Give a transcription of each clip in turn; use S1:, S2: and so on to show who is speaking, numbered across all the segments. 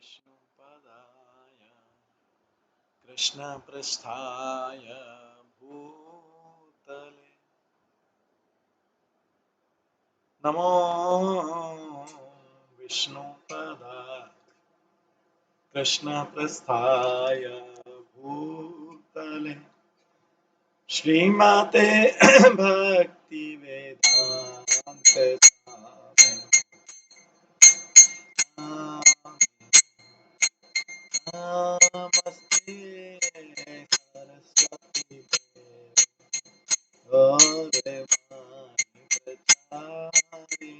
S1: विष्णुपदाय कृष्णप्रस्थाय भूतले नमो विष्णुपदाय कृष्णप्रस्थाय भूतले श्रीमते भक्ति वेदांत नमस्ते सरस्वती गौरवाणी प्रचारिणी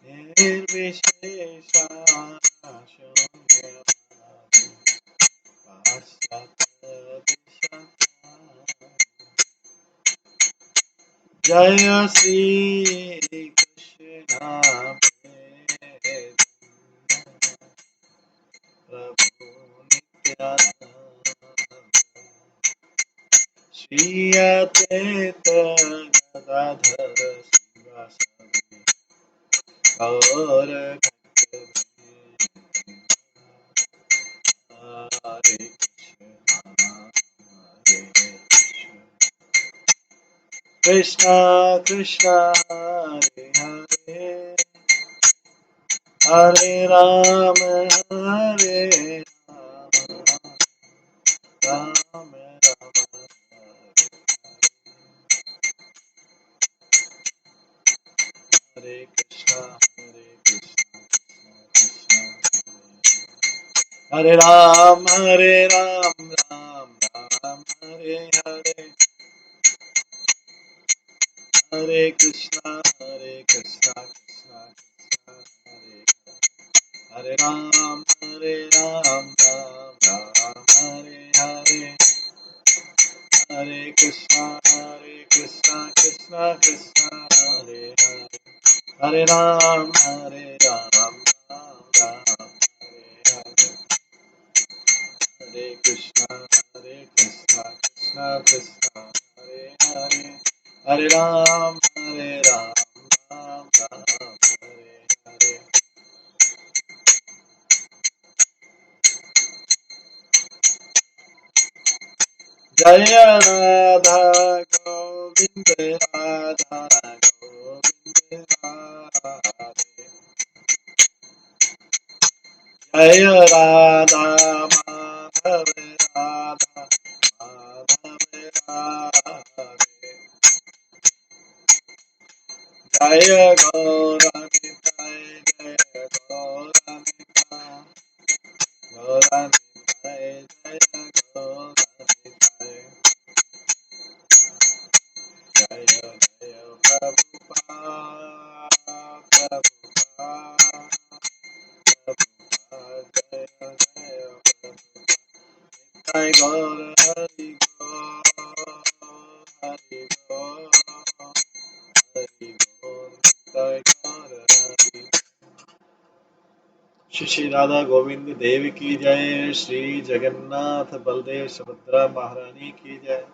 S1: निर्विशेषा शून्यवादी पाश्चात्यदेशतारिणी जय श्री कृष्ण प्रभु नित्यानंद श्री अद्वैत गदाधर शिवासादि गौर हरे कृष्ण कृष्ण हरे हरे हरे राम राम राम हरे कृष्णा कृष्णा कृष्णा हरे राम राम राम हरे हरे हरे कृष्णा कृष्णा कृष्णा हरे हरे राम राम राम हरे हरे हरे कृष्णा कृष्णा कृष्णा हरे हरे हरे राम राम राम हरे हरे हरे कृष्णा कृष्णा कृष्णा हरे हरे हरे राम राम हरे हरे जय राधा गोविंद राधा गोविंद राधे जय राधा माधव राधा माधव राधे जय गौरनिताय जय गौरनिताय गौरनिताय जय गौरनिताय जय जय प्रभुपाद प्रभुपाद प्रभुपाद जय जय प्रभुपाद जय गौर हरि गौर हरि गौर जय गौर हरि श्री श्री राधा गोविंद देव की जय। श्री जगन्नाथ बलदेव सुभद्रा महारानी की जय।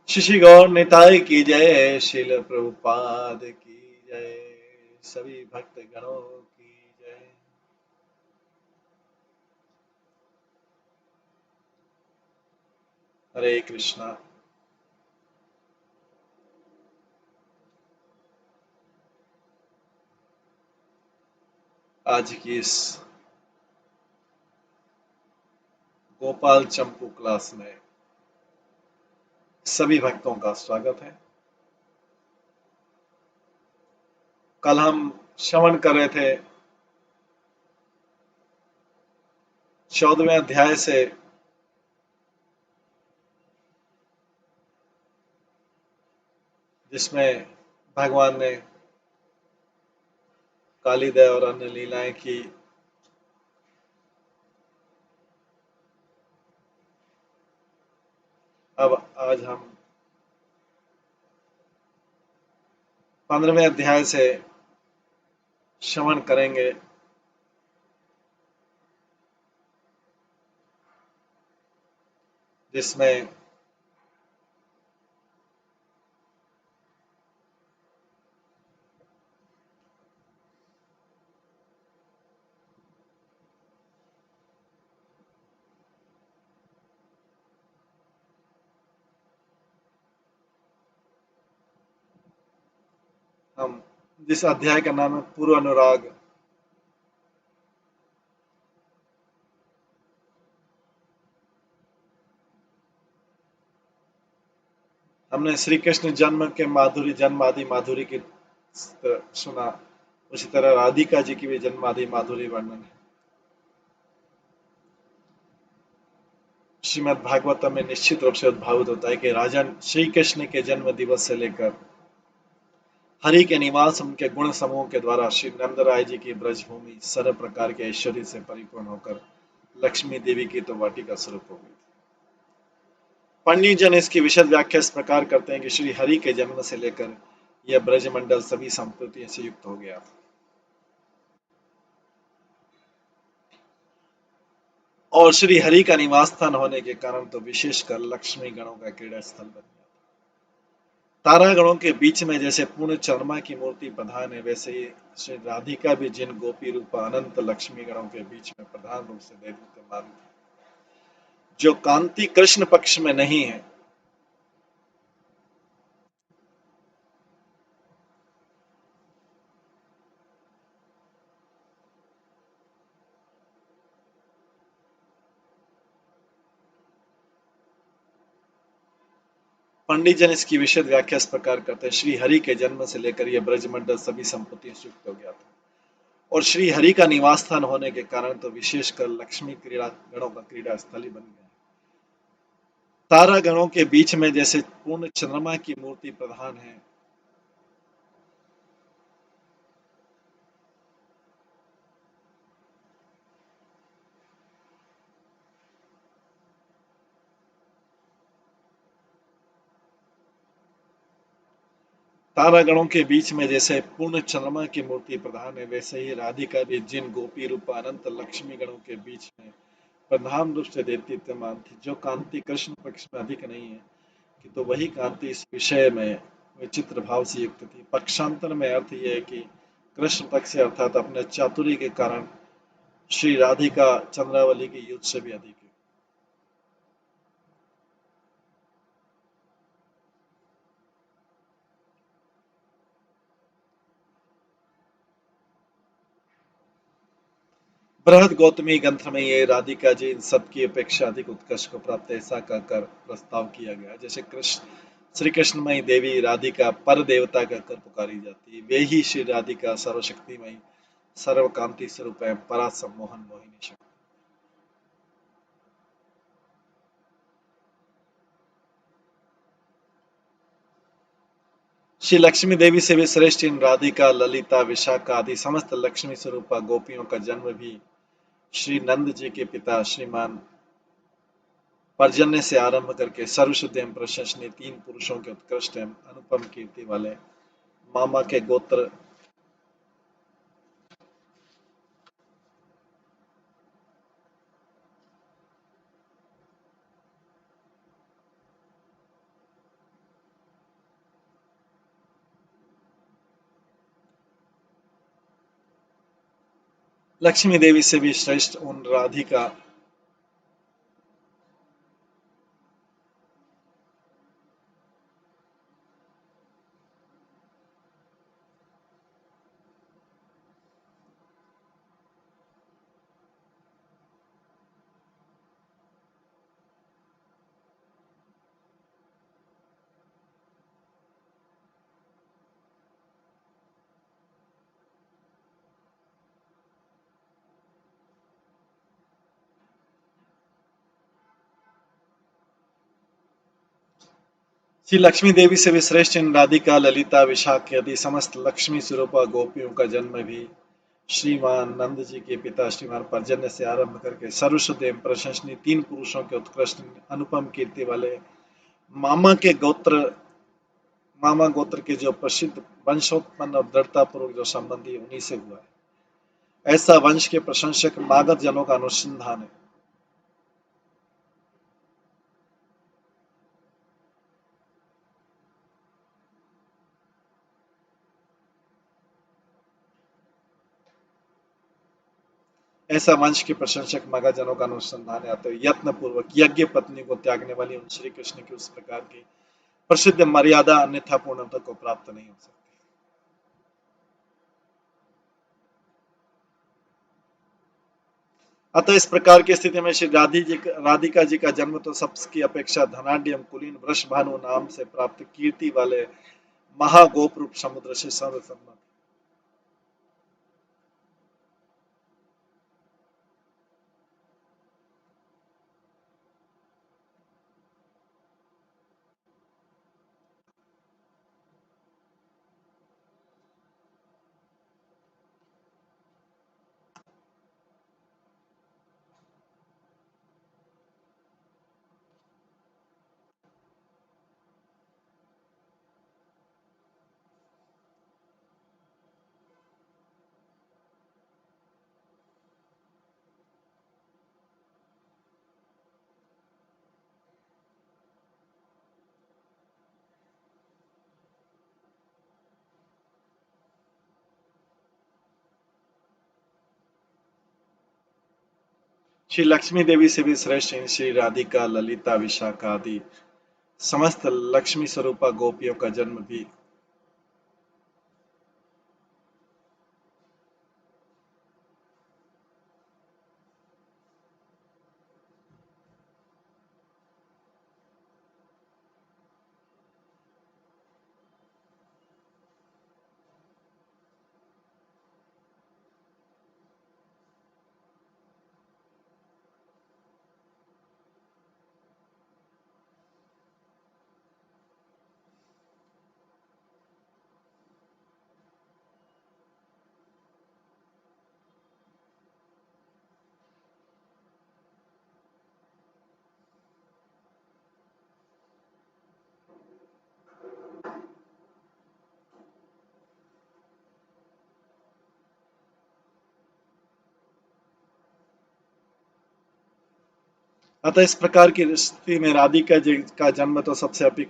S1: श्री श्री गौर निताई की जय। श्रील प्रभुपाद की जय। सभी भक्त गणों की जय। हरे कृष्णा। आज की इस गोपाल चंपू क्लास में सभी भक्तों का स्वागत है। कल हम श्रवण कर रहे थे 14वें अध्याय से जिसमें भगवान ने काली दया और अन्य लीलाएं की। अब आज हम 15वें अध्याय से श्रवण करेंगे जिसमें हम जिस अध्याय का नाम है पूर्व अनुराग, हमने श्री कृष्ण जन्म के माधुरी, जन्म आदि माधुरी की सुना, उसी तरह राधिका जी की भी जन्म आदि माधुरी वर्णन है। श्रीमद् भागवतम में निश्चित रूप से उद्भावित होता है कि राजा श्री कृष्ण के जन्म दिवस से लेकर हरि के निवास उनके गुण समूह के द्वारा श्री नंद राय जी की ब्रजभूमि सर्व प्रकार के ऐश्वर्य से परिपूर्ण होकर लक्ष्मी देवी की तो वाटिका स्वरूप हो गई। पंडित जन इसकी विशद व्याख्या इस प्रकार करते हैं कि श्री हरि के जन्म से लेकर यह ब्रजमंडल सभी संपत्तियों से युक्त हो गया और श्री हरि का निवास स्थान होने के कारण तो विशेषकर लक्ष्मी गणों का क्रीड़ा स्थल बन गया। तारागणों के बीच में जैसे पूर्ण चंद्रमा की मूर्ति प्रधान है, वैसे ही श्री राधिका भी जिन गोपी रूप अनंत लक्ष्मी गणों के बीच में प्रधान रूप से दैदित्यमान थी, जो कांति कृष्ण पक्ष में नहीं है। पंडित जन इसकी विशद व्याख्या इस प्रकार करते हैं, श्री हरि के जन्म से लेकर यह ब्रजमंडल सभी संपत्तियों से युक्त हो गया था और श्री हरि का निवास स्थान होने के कारण तो विशेषकर लक्ष्मी क्रीड़ा गणों का क्रीड़ा स्थल ही बन गया। तारा गणों के बीच में जैसे पूर्ण चंद्रमा की मूर्ति प्रधान है, तारागणों के बीच में जैसे पूर्ण चंद्रमा की मूर्ति प्रधान है, वैसे ही राधिका भी जिन गोपी रूप अनंत लक्ष्मी गणों के बीच में प्रधान रूप से दैदित्यमान थी, जो कांति कृष्ण पक्ष में अधिक नहीं है कि तो वही कांति इस विषय में विचित्र भाव से युक्त थी। पक्षांतर में अर्थ यह है कि कृष्ण पक्ष से अर्थात अपने चातुर्य के कारण श्री राधिका चंद्रावली की युद्ध से भी अधिक है। बृहद गौतमी ग्रंथ में ये राधिका जी इन सबकी अपेक्षा अधिक उत्कर्ष को प्राप्त ऐसा कहकर प्रस्ताव किया गया। जैसे कृष्ण श्री कृष्णमयी देवी राधिका पर देवता कहकर पुकारी जाती है, वे ही श्री राधिका सर्वशक्तिमयी सर्वकांति स्वरूप है, परा सम्मोहन मोहिनी शक्ति। श्री लक्ष्मी देवी से भी श्रेष्ठ इन राधिका ललिता विशाखा आदि समस्त लक्ष्मी स्वरूपा गोपियों का जन्म भी श्री नंद जी के पिता श्रीमान पर्जन्य से आरंभ करके सर्वशुद्ध एवं प्रशंसनीय तीन पुरुषों के उत्कृष्ट एवं अनुपम कीर्ति वाले मामा के गोत्र लक्ष्मी देवी से भी श्रेष्ठ उन राधिका श्री लक्ष्मी देवी से भी श्रेष्ठ इन राधिका ललिता विशाख आदि समस्त लक्ष्मी स्वरूपा गोपियों का जन्म भी श्रीमान नंद जी के पिता श्रीमान पर्जन्य से आरंभ करके सर्वशुद्ध एवं प्रशंसनीय तीन पुरुषों के उत्कृष्ट अनुपम कीर्ति वाले मामा के गोत्र मामा गोत्र के जो प्रसिद्ध वंशोत्पन्न और दृढ़ता पूर्वक जो संबंधी है, उन्हीं से हुआ है। ऐसा वंश के प्रशंसक मागध जनों का अनुसंधान है। ऐसा वंश के प्रशंसक मगध जनों का अनुसंधान है, अतः यत्न पूर्वक यज्ञ पत्नी को त्यागने वाली उन श्री कृष्ण की उस प्रकार की प्रसिद्ध मर्यादा अन्यथा पूर्णता को प्राप्त नहीं हो सकती। अतः इस प्रकार की स्थिति में श्री राधिका जी का जन्म तो सबकी अपेक्षा धनाढ्य कुलीन वृषभानु नाम से प्राप्त कीर्ति वाले महागोप रूप समुद्र से सर्वसम्मत। श्री लक्ष्मी देवी से भी श्रेष्ठ इन श्री राधिका ललिता विशाखा आदि समस्त लक्ष्मी स्वरूपा गोपियों का जन्म भी। अतः इस प्रकार की स्थिति में राधिका जी का जन्म तो सबकी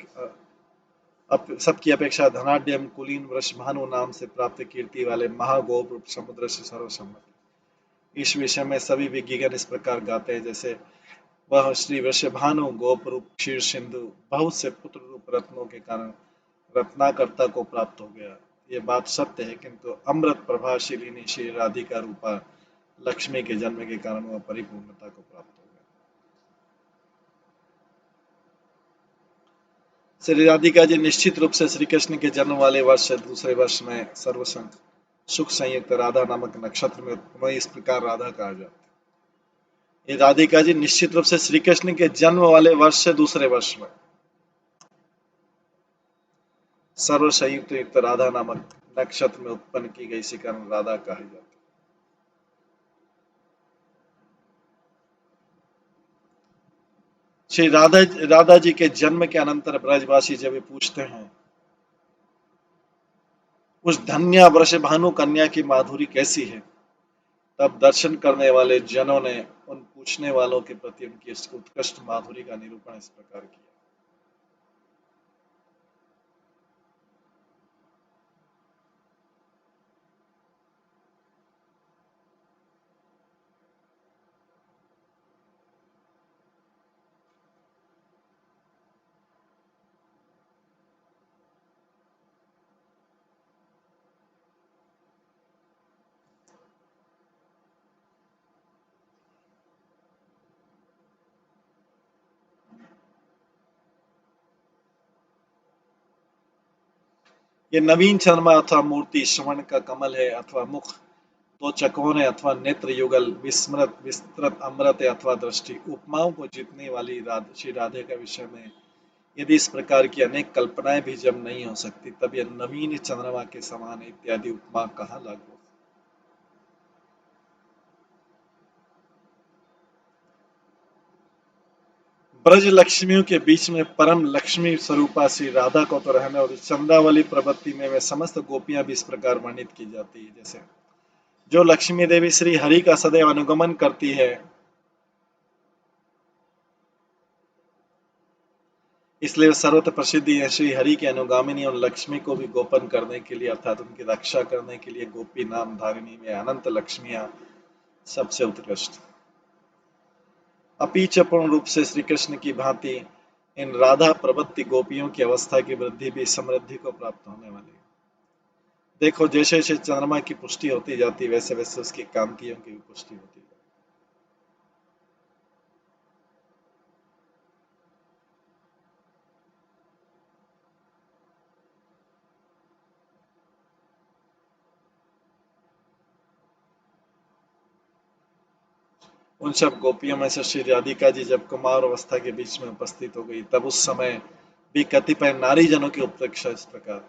S1: अपेक्षा धनाढ्य कुलीन वृषभानु नाम से प्राप्त कीर्ति वाले महागोप रूप समुद्र से सर्वसम्मत। इस विषय में सभी विज्ञगण इस प्रकार गाते हैं जैसे वह श्री वृषभानु गोप रूप क्षीर सिंधु बहुत से पुत्र रूप रत्नों के कारण रत्नाकर्ता को प्राप्त हो गया। ये बात सत्य है, किंतु अमृत प्रभाशिलिनी श्री राधिका रूपा लक्ष्मी के जन्म के कारण वह परिपूर्णता को प्राप्त हो गया। श्री राधिका जी निश्चित रूप से श्री कृष्ण के जन्म वाले वर्ष से दूसरे वर्ष में सर्वसंग सुख संयुक्त राधा नामक नक्षत्र में उत्पन्न, इस प्रकार राधा कहा जाता है। ये राधिका जी निश्चित रूप से श्री कृष्ण के जन्म वाले वर्ष से दूसरे वर्ष में सर्व संयुक्त युक्त राधा नामक नक्षत्र में उत्पन्न की गई, इसी कारण राधा कहा जाता है। श्री राधा जी के जन्म के अनंतर ब्रजवासी जब ये पूछते हैं उस धन्या वृषभानु कन्या की माधुरी कैसी है, तब दर्शन करने वाले जनों ने उन पूछने वालों के प्रति उनकी इस उत्कृष्ट माधुरी का निरूपण इस प्रकार किया। ये नवीन चंद्रमा अथवा मूर्ति स्वर्ण का कमल है अथवा मुख दो चकोर है अथवा नेत्र युगल विस्मृत विस्तृत अमृत है अथवा दृष्टि उपमाओं को जीतने वाली श्री राधे का विषय में यदि इस प्रकार की अनेक कल्पनाएं भी जब नहीं हो सकती, तब यह नवीन चंद्रमा के समान इत्यादि उपमा कहाँ लागू। ब्रज लक्ष्मियों के बीच में परम लक्ष्मी स्वरूपा श्री राधा को तो रहने और चंद्रावली प्रवृत्ति में वे समस्त गोपियां भी इस प्रकार वर्णित की जाती है जैसे जो लक्ष्मी देवी श्री हरि का सदैव अनुगमन करती है, इसलिए सर्वत्र प्रसिद्धि है। श्री हरि के अनुगामिनी और लक्ष्मी को भी गोपन करने के लिए अर्थात उनकी रक्षा करने के लिए गोपी नाम धारिणी में अनंत लक्ष्मियां सबसे उत्कृष्ट। अपीच पूर्ण रूप से श्री कृष्ण की भांति इन राधा प्रवृत्ति गोपियों की अवस्था की वृद्धि भी समृद्धि को प्राप्त होने वाली है। देखो जैसे जैसे चंद्रमा की पुष्टि होती जाती वैसे वैसे उसकी कांतियों की भी पुष्टि होती जाती। उन सब गोपियों में से श्री राधिका जी जब कुमार अवस्था के बीच में उपस्थित हो गई, तब उस समय भी कतिपय नारी जनों की उत्प्रेक्षा इस प्रकार।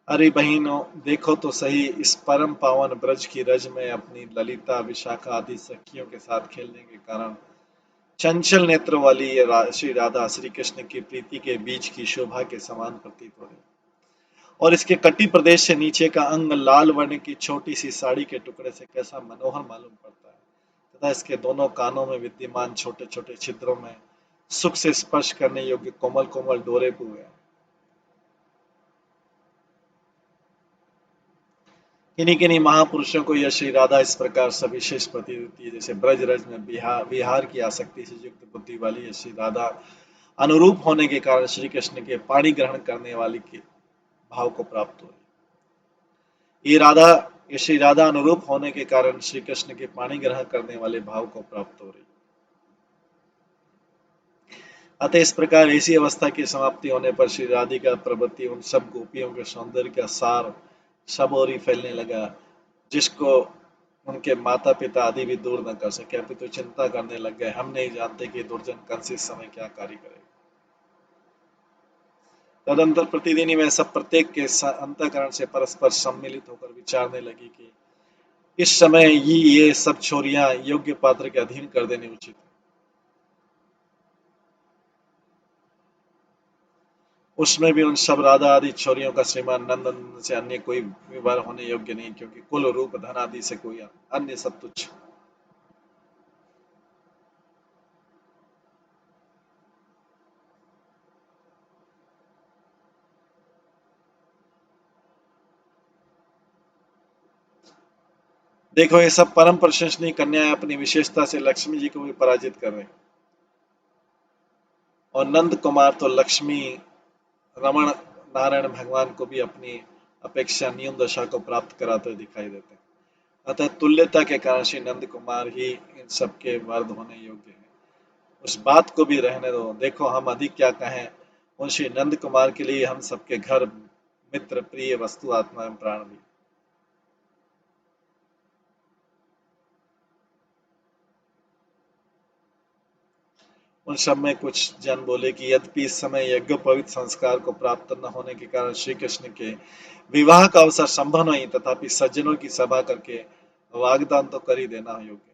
S1: अरे बहनों, देखो तो सही, इस परम पावन ब्रज की रज में अपनी ललिता विशाखा आदि सखियों के साथ खेलने के कारण चंचल नेत्र वाली ये श्री राधा श्री कृष्ण की प्रीति के बीच की शोभा के समान प्रतीत हो रही, और इसके कटी प्रदेश से नीचे का अंग लाल वर्ण की छोटी सी साड़ी के टुकड़े से कैसा मनोहर मालूम पड़ता है, तथा इसके दोनों कानों में विद्यमान छोटे छोटे छिद्रों में सुख से स्पर्श करने योग्य कोमल कोमल डोरे हुए हैं। किन्हीं किन्हीं महापुरुषों को यह श्री राधा इस प्रकार सविशेष प्रतीत होती है, जैसे ब्रज रज में विहार की आसक्ति से युक्त बुद्धि वाली यह श्री राधा अनुरूप होने के कारण श्री कृष्ण के पाणी ग्रहण करने वाली के भाव को प्राप्त हो। ये राधा ये श्री राधा अनुरूप होने के कारण श्री कृष्ण के पाणी ग्रहण करने वाले भाव को प्राप्त हो रही। अतः इस प्रकार ऐसी अवस्था की समाप्ति होने पर श्री राधिका प्रवृत्ति उन सब गोपियों के सौंदर्य का सार सब ओर ही फैलने लगा, जिसको उनके माता पिता आदि भी दूर न कर सके, अभी तो चिंता करने लग गए, हम नहीं जानते कि दुर्जन कंस इस समय क्या कार्य करेगा। तदंतर प्रतिदिन ही वह सब प्रत्येक के अंतःकरण से परस्पर सम्मिलित होकर विचारने लगी कि इस समय ही ये सब छोरियां योग्य पात्र के अधीन कर देनी उचित है। उसमें भी उन सब राधा आदि छोरियों का श्रीमान नंदन से अन्य कोई विवाह होने योग्य नहीं, क्योंकि कुल रूप धन आदि से कोई अन्य सब तुच्छ। देखो, ये सब परम प्रशंसनीय कन्याएं अपनी विशेषता से लक्ष्मी जी को भी पराजित कर रहे, और नंद कुमार तो लक्ष्मी रमण नारायण भगवान को भी अपनी अपेक्षा न्यून दशा को प्राप्त कराते हुए दिखाई देते हैं। अतः तुल्यता के कारण श्री नंद कुमार ही इन सबके वरद होने योग्य है। उस बात को भी रहने दो, देखो हम अधिक क्या कहें, उन श्री नंद कुमार के लिए हम सबके घर मित्र प्रिय वस्तु आत्मा एवं प्राण भी। उन सब में कुछ जन बोले कि यद्यपि इस समय यज्ञोपवीत संस्कार को प्राप्त न होने के कारण श्री कृष्ण के विवाह का अवसर संभव नहीं, तथापि सज्जनों की सभा करके वागदान तो कर ही देना योग्य।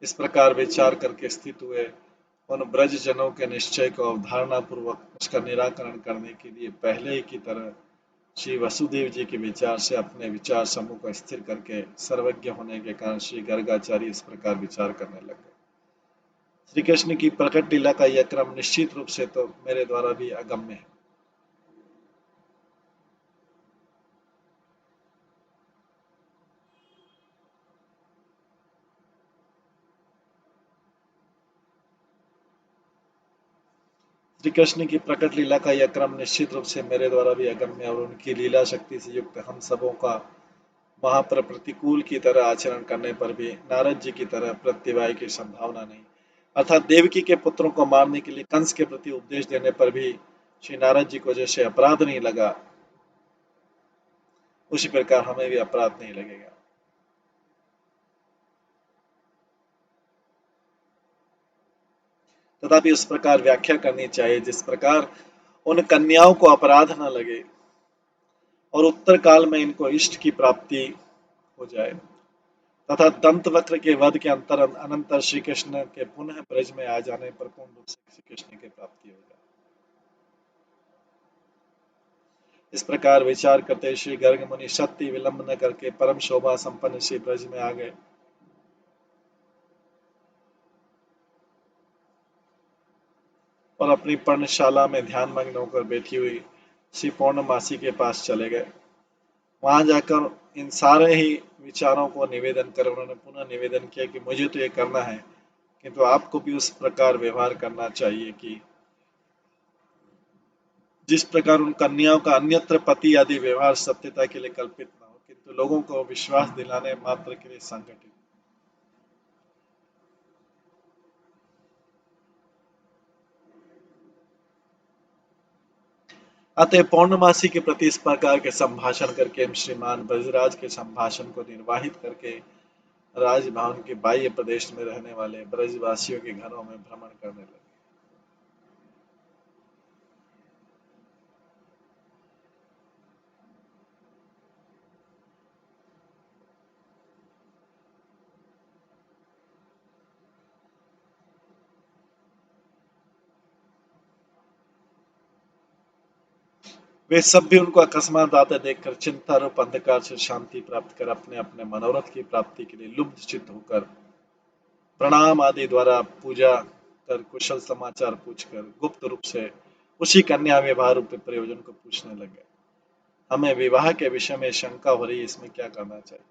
S1: इस प्रकार विचार करके स्थित हुए उन ब्रज जनों के निश्चय को अवधारणा पूर्वक उसका निराकरण करने के लिए पहले ही की तरह श्री वसुदेव जी के विचार से अपने विचार समूह को स्थिर करके सर्वज्ञ होने के कारण श्री गर्गाचार्य इस प्रकार विचार करने लगे। श्री कृष्ण की प्रकट लीला का यह क्रम निश्चित रूप से तो मेरे द्वारा भी अगम्य है। श्री कृष्ण की प्रकट लीला का यह क्रम निश्चित रूप से मेरे द्वारा भी अगम्य, और उनकी लीला शक्ति से युक्त हम सबों का वहां पर प्रतिकूल की तरह आचरण करने पर भी नारद जी की तरह प्रत्यवाय की संभावना नहीं, अर्थात देवकी के पुत्रों को मारने के लिए कंस के प्रति उपदेश देने पर भी श्री नारद जी को जैसे अपराध नहीं लगा, उसी प्रकार हमें भी अपराध नहीं लगेगा। तथापि उस प्रकार व्याख्या करनी चाहिए जिस प्रकार उन कन्याओं को अपराध न लगे और उत्तर काल में इनको इष्ट की प्राप्ति हो जाए, तथा दंत वक्र के वध के अनंतर श्री कृष्ण के पुनः ब्रज में आ जाने पर पूर्ण रूप से श्री कृष्ण की प्राप्ति हो जाए। इस प्रकार विचार करते श्री गर्ग मुनि सत्य विलंब न करके परम शोभा संपन्न श्री ब्रज में आ गए, और अपनी पर्णशाला में ध्यान मग्न होकर बैठी हुई श्री पौर्णमासी के पास चले गए। वहां जाकर इन सारे ही विचारों को निवेदन कर उन्होंने पुनः निवेदन किया कि मुझे तो ये करना है, किंतु आपको भी उस प्रकार व्यवहार करना चाहिए कि जिस प्रकार उन कन्याओं का अन्यत्र पति आदि व्यवहार सत्यता के लिए कल्पित न हो, किंतु लोगों को विश्वास दिलाने मात्र के लिए संगठित। अतः पौर्णमासी के प्रति इस प्रकार के संभाषण करके हम श्रीमान ब्रजराज के संभाषण को निर्वाहित करके राजभवन के बाह्य प्रदेश में रहने वाले ब्रजवासियों के घरों में भ्रमण करने लगे। वे सब भी उनको अकस्मात आते देखकर चिंता रूप अंधकार से शांति प्राप्त कर अपने अपने मनोरथ की प्राप्ति के लिए लुब्ध चित्त होकर प्रणाम आदि द्वारा पूजा कर कुशल समाचार पूछकर गुप्त रूप से उसी कन्या विवाह रूप प्रयोजन को पूछने लगे। हमें विवाह के विषय में शंका हो रही है, इसमें क्या करना चाहिए?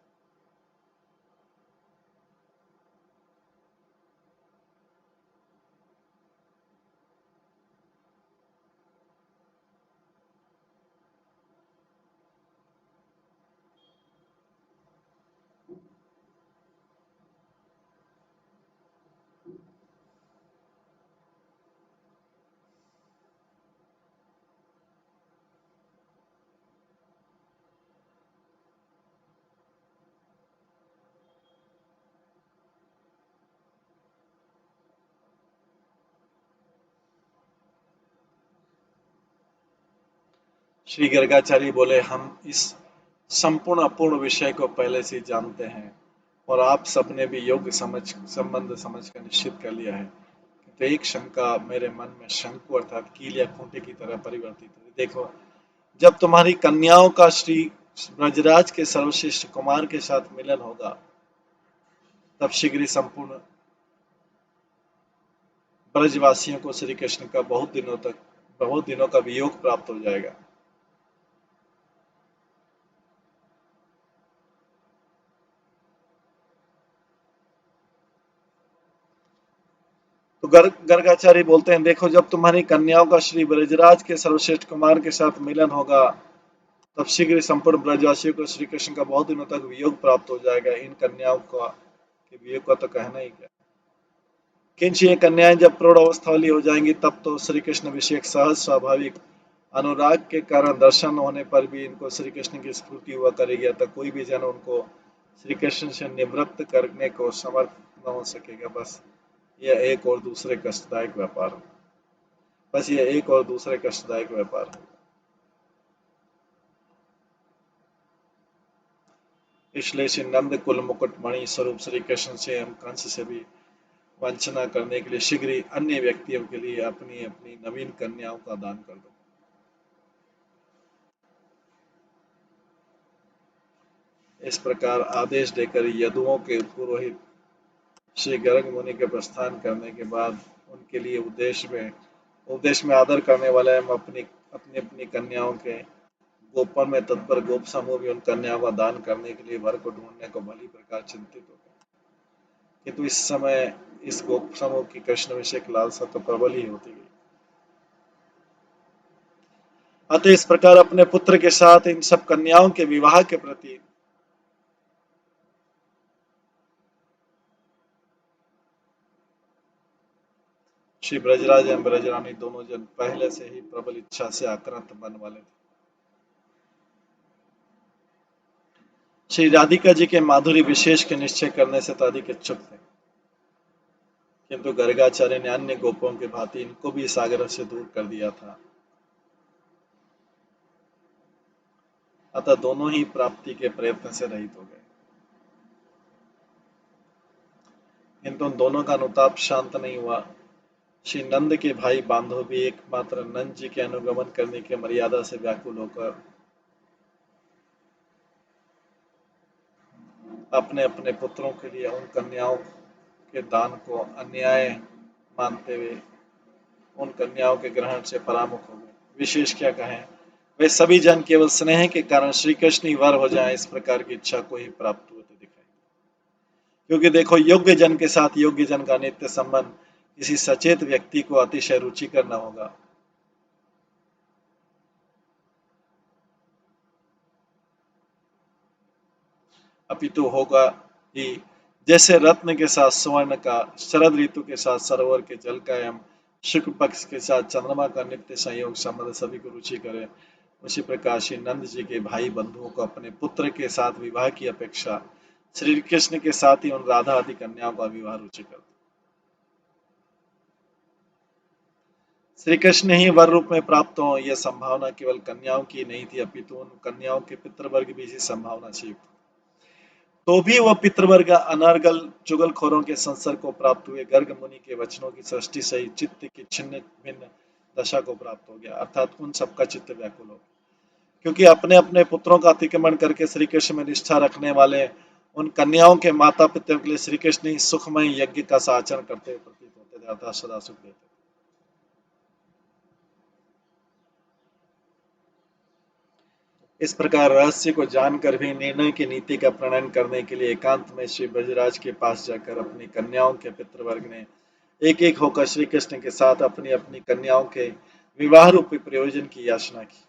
S1: श्री गर्गाचार्य बोले, हम इस संपूर्ण अपूर्ण विषय को पहले से जानते हैं और आप सबने भी योग्य संबंध समझकर निश्चित कर लिया है। तो एक शंका मेरे मन में शंकु अर्थात कील या खूंटे की तरह परिवर्तित हुई। देखो, जब तुम्हारी कन्याओं का श्री ब्रजराज के सर्वश्रेष्ठ कुमार के साथ मिलन होगा, तब शीघ्र ही संपूर्ण ब्रजवासियों को श्री कृष्ण का बहुत दिनों का वियोग प्राप्त हो जाएगा। तो गर्गाचार्य बोलते हैं, देखो, जब तुम्हारी कन्याओं का श्री ब्रजराज के सर्वश्रेष्ठ कुमार के साथ मिलन होगा, तब शीघ्र संपूर्ण ब्रजवासियों को श्री कृष्ण का बहुत दिनों तक वियोग प्राप्त हो जाएगा। इन कन्याओं का के वियोग का तो कहना ही क्या। किंच ये कन्याएं जब प्रौढ़ अवस्था वाली हो जाएंगी, तब तो श्री कृष्ण विषय सहज स्वाभाविक अनुराग के कारण दर्शन होने पर भी इनको श्री कृष्ण की स्फूर्ति हुआ करेगी, अतः कोई भी जन उनको श्री कृष्ण से निवृत्त करने को समर्थ न हो सकेगा। यह एक और दूसरे कष्टदायक व्यापार हो बस यह एक और दूसरे कष्टदायक व्यापार हो। इसलिए श्री नंद कुल मुकुट मणि स्वरूप श्री कृष्ण से हम कंस से भी वंचना करने के लिए शीघ्र ही अन्य व्यक्तियों के लिए अपनी अपनी नवीन कन्याओं का दान कर दो। इस प्रकार आदेश देकर यदुओं के पुरोहित श्री गर्ग मुनि के प्रस्थान करने के बाद उनके लिए उपदेश में आदर करने वाले हम अपनी अपनी अपनी कन्याओं के गोपन में तत्पर गोप समूह भी उन कन्याओं का दान करने के लिए वर को ढूंढने को भली प्रकार चिंतित हो गए। किंतु इस समय इस गोप समूह की कृष्ण विषय लालसा तो प्रबल ही होती गई। अतः इस प्रकार अपने पुत्र के साथ इन सब कन्याओं के विवाह के प्रति श्री ब्रजराज एवं ब्रजरानी दोनों जन पहले से ही प्रबल इच्छा से आक्रांत मन वाले थे। श्री राधिका जी के माधुरी विशेष के निश्चय करने से तो अधिक इच्छुक थे, किंतु गर्गाचार्य ने अन्य गोपों के भांति इनको भी सागर से दूर कर दिया था। अतः दोनों ही प्राप्ति के प्रयत्न से रहित हो गए। किंतु उन दोनों का अनुताप शांत नहीं हुआ। श्री नंद के भाई बांधव भी एकमात्र नंद जी के अनुगमन करने की मर्यादा से व्याकुल होकर अपने अपने पुत्रों के लिए उन कन्याओं के दान को अन्याय मानते हुए उन कन्याओं के ग्रहण से परामुख हो गए। विशेष क्या कहें, वे सभी जन केवल स्नेह के कारण श्री कृष्ण ही वर हो जाएं, इस प्रकार की इच्छा को ही प्राप्त होते दिखाई। क्योंकि देखो, योग्य जन के साथ योग्य जन का नित्य संबंध किसी सचेत व्यक्ति को अतिशय रुचिकर न होगा। अपितु होगा ही जैसे रत्न के साथ स्वर्ण का, शरद ऋतु के साथ सरोवर के जल का एवं शुक्ल पक्ष के साथ चंद्रमा का नित्य संयोग संबंध सभी को रुचि करे, उसी प्रकार श्री नंद जी के भाई बंधुओं को अपने पुत्र के साथ विवाह की अपेक्षा श्री कृष्ण के साथ ही उन राधा आदि कन्याओं का विवाह रुचि करते। श्री कृष्ण ही वर रूप में प्राप्त हो, यह संभावना केवल कन्याओं की नहीं थी, अपितु उन कन्याओं के पितृवर्ग भी इसी संभावना से युक्त। तो भी वह पितृवर्ग अनर्गल चुगलखोरों के संसर्ग को प्राप्त हुए गर्ग मुनि के वचनों की सृष्टि सहित चित्त की छिन्न भिन्न दशा को प्राप्त हो गया, अर्थात उन सबका चित्त व्याकुल हो गया, क्योंकि अपने अपने पुत्रों का अतिक्रमण करके श्री कृष्ण में निष्ठा रखने वाले उन कन्याओं के माता पिता के लिए श्री कृष्ण ही सुखमय यज्ञ का आचरण करते प्रतीत होते थे, अर्थात सदा सुख देते थे। इस प्रकार रहस्य को जानकर भी निर्णय की नीति का प्रणयन करने के लिए एकांत में श्री ब्रजराज के पास जाकर अपनी कन्याओं के पितृवर्ग ने एक एक होकर श्री कृष्ण के साथ अपनी अपनी कन्याओं के विवाह रूपी प्रयोजन की याचना की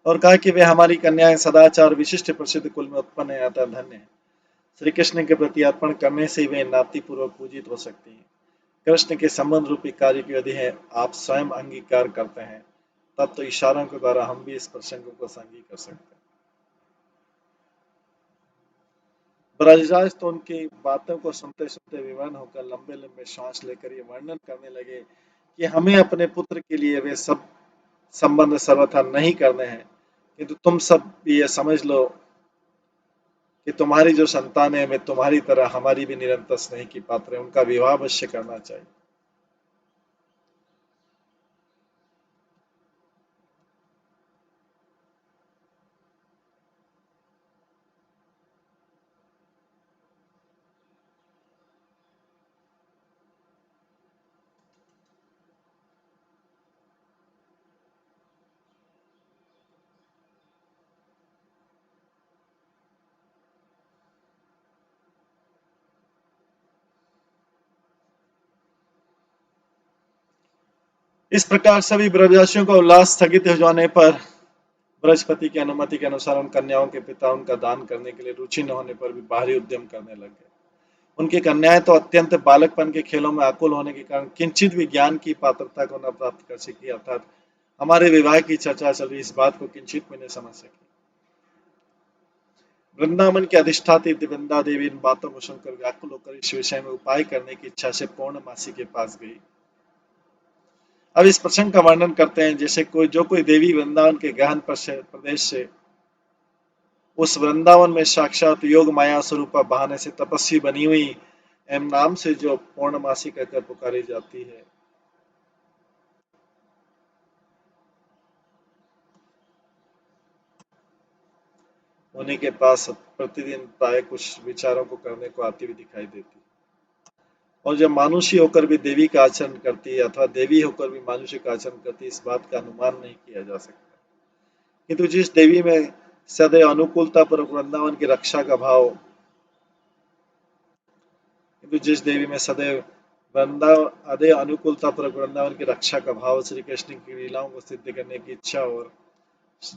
S1: और कहा कि वे हमारी कन्याएं सदाचार विशिष्ट प्रसिद्ध कुल में उत्पन्न है, अतः धन्य है। श्री कृष्ण के प्रति अर्पण करने से वे नाती पूर्वक पूजित हो सकती हैं। कृष्ण के संबंध रूपी कार्य की विधि है, आप स्वयं अंगीकार करते हैं, तब तो इशारों के द्वारा हम भी इस प्रसंग को संगी कर सकते हैं। ब्रजराज तो उनकी बातों को सुनते सुनते विवर्ण होकर लंबे लंबे श्वास लेकर ये वर्णन करने लगे कि हमें अपने पुत्र के लिए वे सब संबंध सर्वथा नहीं करने हैं, किंतु तुम सब ये समझ लो कि तुम्हारी जो संतान है वे तुम्हारी तरह हमारी भी निरंतर स्नेह की पात्र है, उनका विवाह अवश्य करना चाहिए। इस प्रकार सभी ब्रजवासियों का उल्लास स्थगित हो जाने पर बृहस्पति की अनुमति के अनुसार उन कन्याओं के पिता उनका दान करने के लिए रुचि न होने पर भी बाहरी उद्यम करने लग गए। उनकी कन्याएं तो अत्यंत बालकपन के खेलों में आकुल होने के कारण किंचित भी ज्ञान की पात्रता को न प्राप्त कर सकी, अर्थात हमारे विवाह की चर्चा चल रही इस बात को किंचित भी नहीं समझ सकी। वृंदावन की अधिष्ठात्री वृंदा देवी इन बातों को सुनकर व्याकुल होकर इस विषय में उपाय करने की इच्छा से पौर्णमासी के पास गई। अब इस प्रसंग का वर्णन करते हैं, जैसे कोई देवी वृंदावन के गहन प्रदेश से उस वृंदावन में साक्षात योग माया स्वरूप बहाने से तपस्वी बनी हुई एम नाम से जो पौर्णमासी कहकर पुकारी जाती है, उन्हीं के पास प्रतिदिन प्राय कुछ विचारों को करने को आती हुई दिखाई देती। और जब मानुषी होकर भी देवी का आचरण करती है अथवा देवी होकर भी मानुषी का आचरण करती है, इस बात का अनुमान नहीं किया जा सकता, किंतु जिस देवी में सदैव अनुकूलता पर वृंदावन की रक्षा का भाव किंतु जिस देवी में सदैव अदय अनुकूलता पर वृंदावन की रक्षा का भाव, श्री कृष्ण की लीलाओं को सिद्ध करने की इच्छा और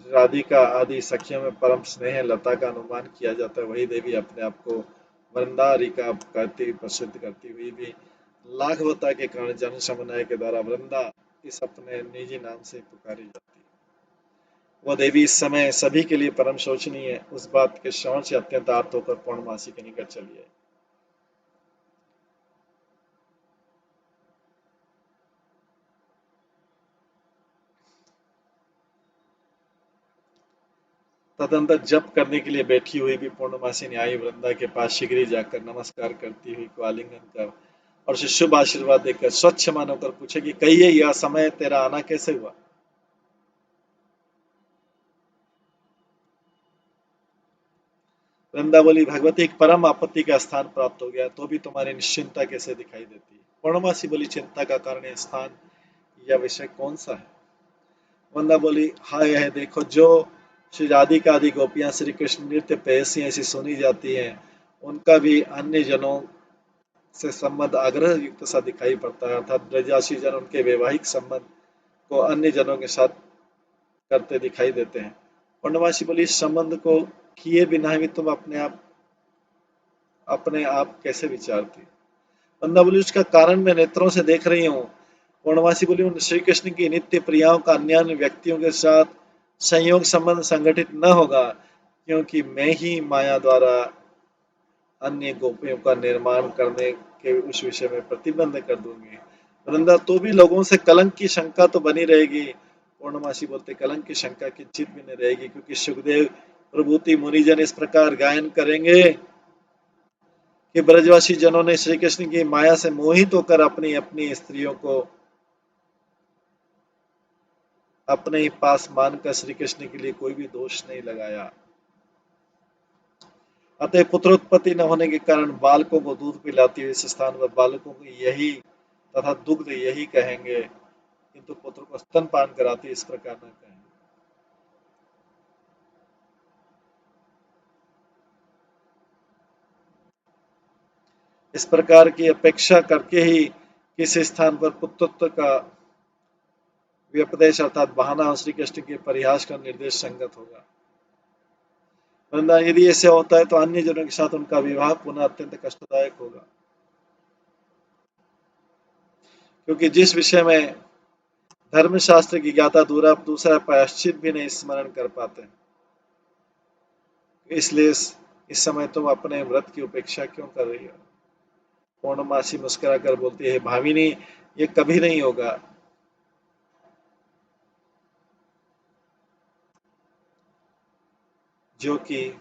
S1: राधिका आदि सखियों में परम स्नेह लता का अनुमान किया जाता है, वही देवी अपने आप को वृंदारिका कहती प्रसिद्ध करती हुई भी लाघवता के कारण जन समुदाय के द्वारा वृंदा इस अपने निजी नाम से पुकारी जाती है। वह देवी इस समय सभी के लिए परम शोचनीय है, उस बात के श्रवण से अत्यंत आर्त होकर पौर्णमासी के निकट चली है। तदंतर जप करने के लिए बैठी हुई भी पूर्णमासी न्यायी वृंदा के पास शीघ्र ही जाकर नमस्कार करती हुई को आलिंगन कर और उसे शुभ आशीर्वाद देकर स्वच्छ मन होकर पूछे कि कहिए यह समय तेरा आना कैसे हुआ। वृंदा बोली, भगवती एक परम आपत्ति का स्थान प्राप्त हो गया, तो भी तुम्हारी निश्चिंता कैसे दिखाई देती है। पूर्णमासी बोली, चिंता का कारण यह स्थान या विषय कौन सा है। वृंदा बोली, हाँ यह देखो, जो श्री राधिका आदि गोपियां श्री कृष्ण नृत्य प्रेयसी ऐसी सुनी जाती हैं, उनका भी अन्य जनों से संबंध आग्रह युक्त सा दिखाई पड़ता है, अर्थात ब्रजवासी जन उनके वैवाहिक संबंध को अन्य जनों के साथ करते दिखाई देते हैं। पूर्णमासी बोली, इस संबंध को किए बिना भी तुम अपने आप कैसे विचारती? वृंदा बोली, उसका कारण मैं नेत्रों से देख रही हूँ। पूर्णमासी बोली, उन श्री कृष्ण की नित्य प्रियाओं का अन्य अन्य व्यक्तियों के साथ संयोग संबंध संगठित न होगा, क्योंकि मैं ही माया द्वारा अन्य गोपियों का निर्माण करने के उस विषय में प्रतिबंध कर दूंगी। वृंदा, तो भी लोगों से कलंक की शंका तो बनी रहेगी। पूर्णमासी बोलते, कलंक की शंका किंचित भी नहीं रहेगी, क्योंकि सुखदेव प्रभुति मुनिजन इस प्रकार गायन करेंगे कि ब्रजवासी जनों ने श्री कृष्ण की माया से मोहित होकर अपनी अपनी स्त्रियों को अपने ही पास मानकर श्री कृष्ण के लिए कोई भी दोष नहीं लगाया। अतः पुत्रोत्पत्ति न होने के कारण बालकों को दूध पिलाती हुई इस स्थान पर बालकों को यही तथा दुग्ध यही कहेंगे, किंतु पुत्र को स्तनपान कराती इस प्रकार न कहेंगे। इस प्रकार की अपेक्षा करके ही किसी स्थान पर पुत्रत्व का व्यपदेश अर्थात बहाना और श्री कृष्ण के परिहास का निर्देश संगत होगा। वरना यदि ऐसे होता है तो अन्य जनों के साथ उनका विवाह पुनः अत्यंत कष्टदायक होगा, क्योंकि जिस विषय में धर्मशास्त्र की ज्ञाता दूसरा प्रायश्चित भी नहीं स्मरण कर पाते, इसलिए इस समय तुम अपने व्रत की उपेक्षा क्यों कर रही हो? पूर्णमासी मुस्कुराकर बोलती है, भाविनी, ये कभी नहीं होगा। जो कि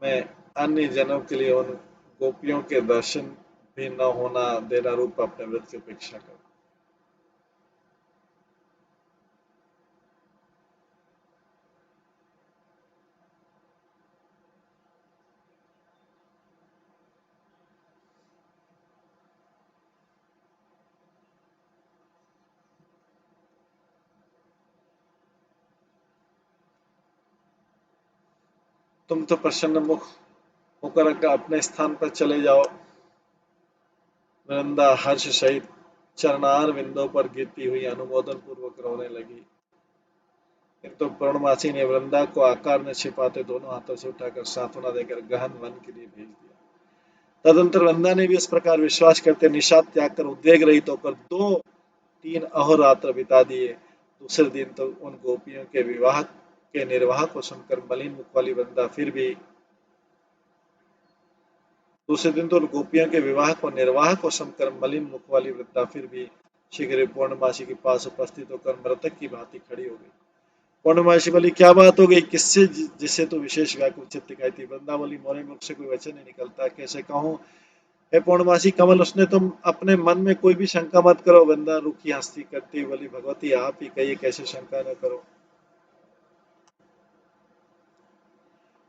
S1: मैं अन्य जनों के लिए उन गोपियों के दर्शन भी न होना देना रूप अपने व्रत की उपेक्षा कर। तुम तो प्रसन्न मुख होकर अपने स्थान पर चले जाओ। वृंदा हर्ष सहित चरणार विंदों पर गिरती हुई अनुमोदन पूर्वक रोने लगी, किंतु पूर्णमासी ने वृंदा को आकार में छिपाते दोनों हाथों से उठाकर सांत्वना देकर गहन वन के लिए भेज दिया। तदंतर वृंदा ने भी इस प्रकार विश्वास करते निषाद त्याग कर उद्वेग रहित होकर 2-3 अहोरात्र बिता दिए। दूसरे दिन तो उन गोपियों के विवाह के निर्वाह को सुनकर मलिन मुख वाली वृंदा फिर भी दूसरे दिन तो गोपियों के विवाह को निर्वाह को सुनकर मलिन मुख वाली वृद्धा फिर भी शीघ्र पूर्णमासी के पास उपस्थित होकर मृतक की भांति खड़ी हो गई। पूर्णमासी बोली, क्या बात हो गई? किससे जिससे तो विशेष व्याकुल चित्त दिखाई थी? वृंदा बोली, मोरे मुख से कोई वचन नहीं निकलता, कैसे कहूँ? हे पूर्णमासी कमल, उसने तुम अपने मन में कोई भी शंका मत करो। वृंदा रूखी हंसी करती बोली, भगवती आप ही कहिए, कैसे शंका न करो।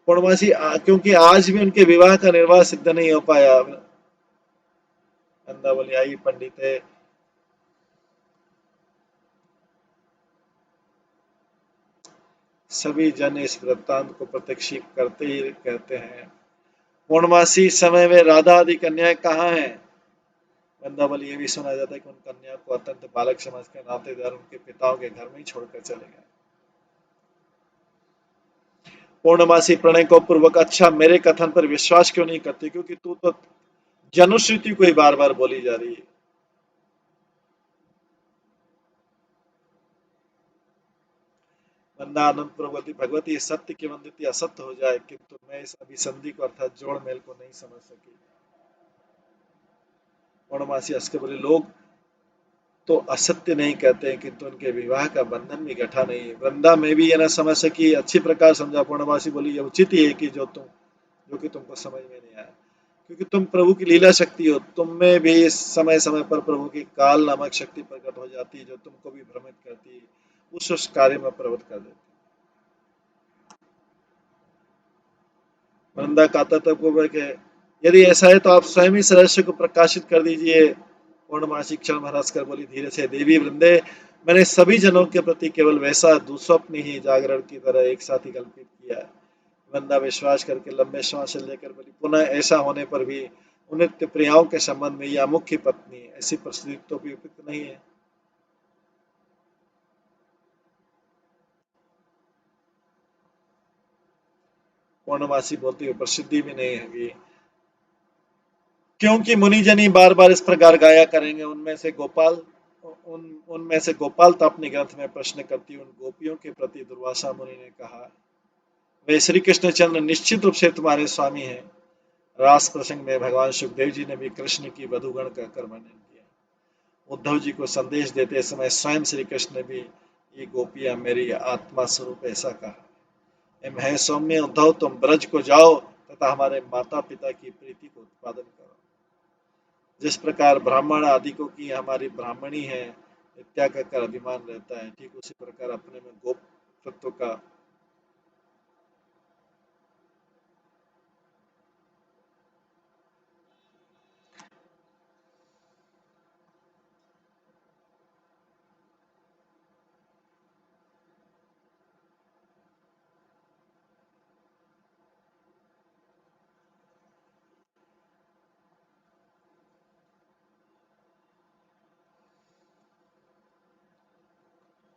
S1: पूर्णमासी, क्योंकि आज भी उनके विवाह का निर्वाह सिद्ध नहीं हो पाया। वृंदा बोली, आई पंडित है, सभी जन इस वृत्तांत को प्रत्यक्ष करते ही कहते हैं। पूर्णमासी, इस समय में राधा आदि कन्याएं कहाँ हैं? वृंदा बोली, ये भी सुना जाता है कि उन कन्या को अत्यंत बालक समझकर नातेदार उनके पिताओं के घर में ही छोड़कर चले गए। पूर्णमासी प्रणय को पूर्वक, अच्छा मेरे कथन पर विश्वास क्यों नहीं करती? क्योंकि तू तो जनुश्रुति को ही बार बार बोली जा रही है। वंदा आनंद प्रभुति, भगवती सत्य की वंदित असत्य हो जाए, किंतु मैं इस अभिसंधि को अर्थात जोड़ मेल को नहीं समझ सकी। पूर्णमासी हंस के बोले, लोग तो असत्य नहीं कहते हैं, किंतु उनके विवाह का बंधन भी गठा नहीं है। वृंदा में भी ये ना समझ सकी, अच्छी प्रकार समझा। पूर्णमासी बोली, ये उचित ही है कि जो कि तुमको समझ में नहीं आया, क्योंकि तुम प्रभु की लीला शक्ति हो। तुम में भी समय समय पर प्रभु की काल नामक शक्ति प्रकट हो जाती है, जो तुमको भी भ्रमित करती है, उस कार्य में प्रवृत्त कर देती है। वृंदा कातरपूर्वक है, यदि ऐसा है तो आप स्वयं ही इस रहस्य को प्रकाशित कर दीजिए। पूर्णमासी क्षण भर हंसकर बोली, धीरे से, देवी वृंदे, मैंने सभी जनों के प्रति केवल वैसा दुस्वप्न ही जागरण की तरह एक साथ ही कल्पित किया है। वृंदा विश्वास करके लंबे श्वास लेकर बोली, पुनः ऐसा होने पर भी उन नित्य प्रियाओं के संबंध में यह मुख्य पत्नी ऐसी परिस्थिति तो भी उपयुक्त नहीं है। पूर्णमासी बोलते हुए प्रसिद्धि भी नहीं होगी, क्योंकि मुनिजनी बार बार इस प्रकार गाया करेंगे। उनमें से गोपाल तो अपने ग्रंथ में प्रश्न करती उन गोपियों के प्रति दुर्वासा मुनि ने कहा, वे श्री कृष्णचंद्र निश्चित रूप से तुम्हारे स्वामी हैं। रास प्रसंग में भगवान सुखदेव जी ने भी कृष्ण की वधुगण कहकर वर्णन किया। उद्धव जी को संदेश देते समय स्वयं श्री कृष्ण ने भी ये गोपियां मेरी आत्मा स्वरूप ऐसा कहा। हे सौम्य उद्धव, तुम ब्रज को जाओ तथा हमारे माता पिता की प्रीति को उत्पादन करो। जिस प्रकार ब्राह्मण आदि को की हमारी ब्राह्मणी है इत्याग कर अभिमान रहता है, ठीक उसी प्रकार अपने में गोप तत्व का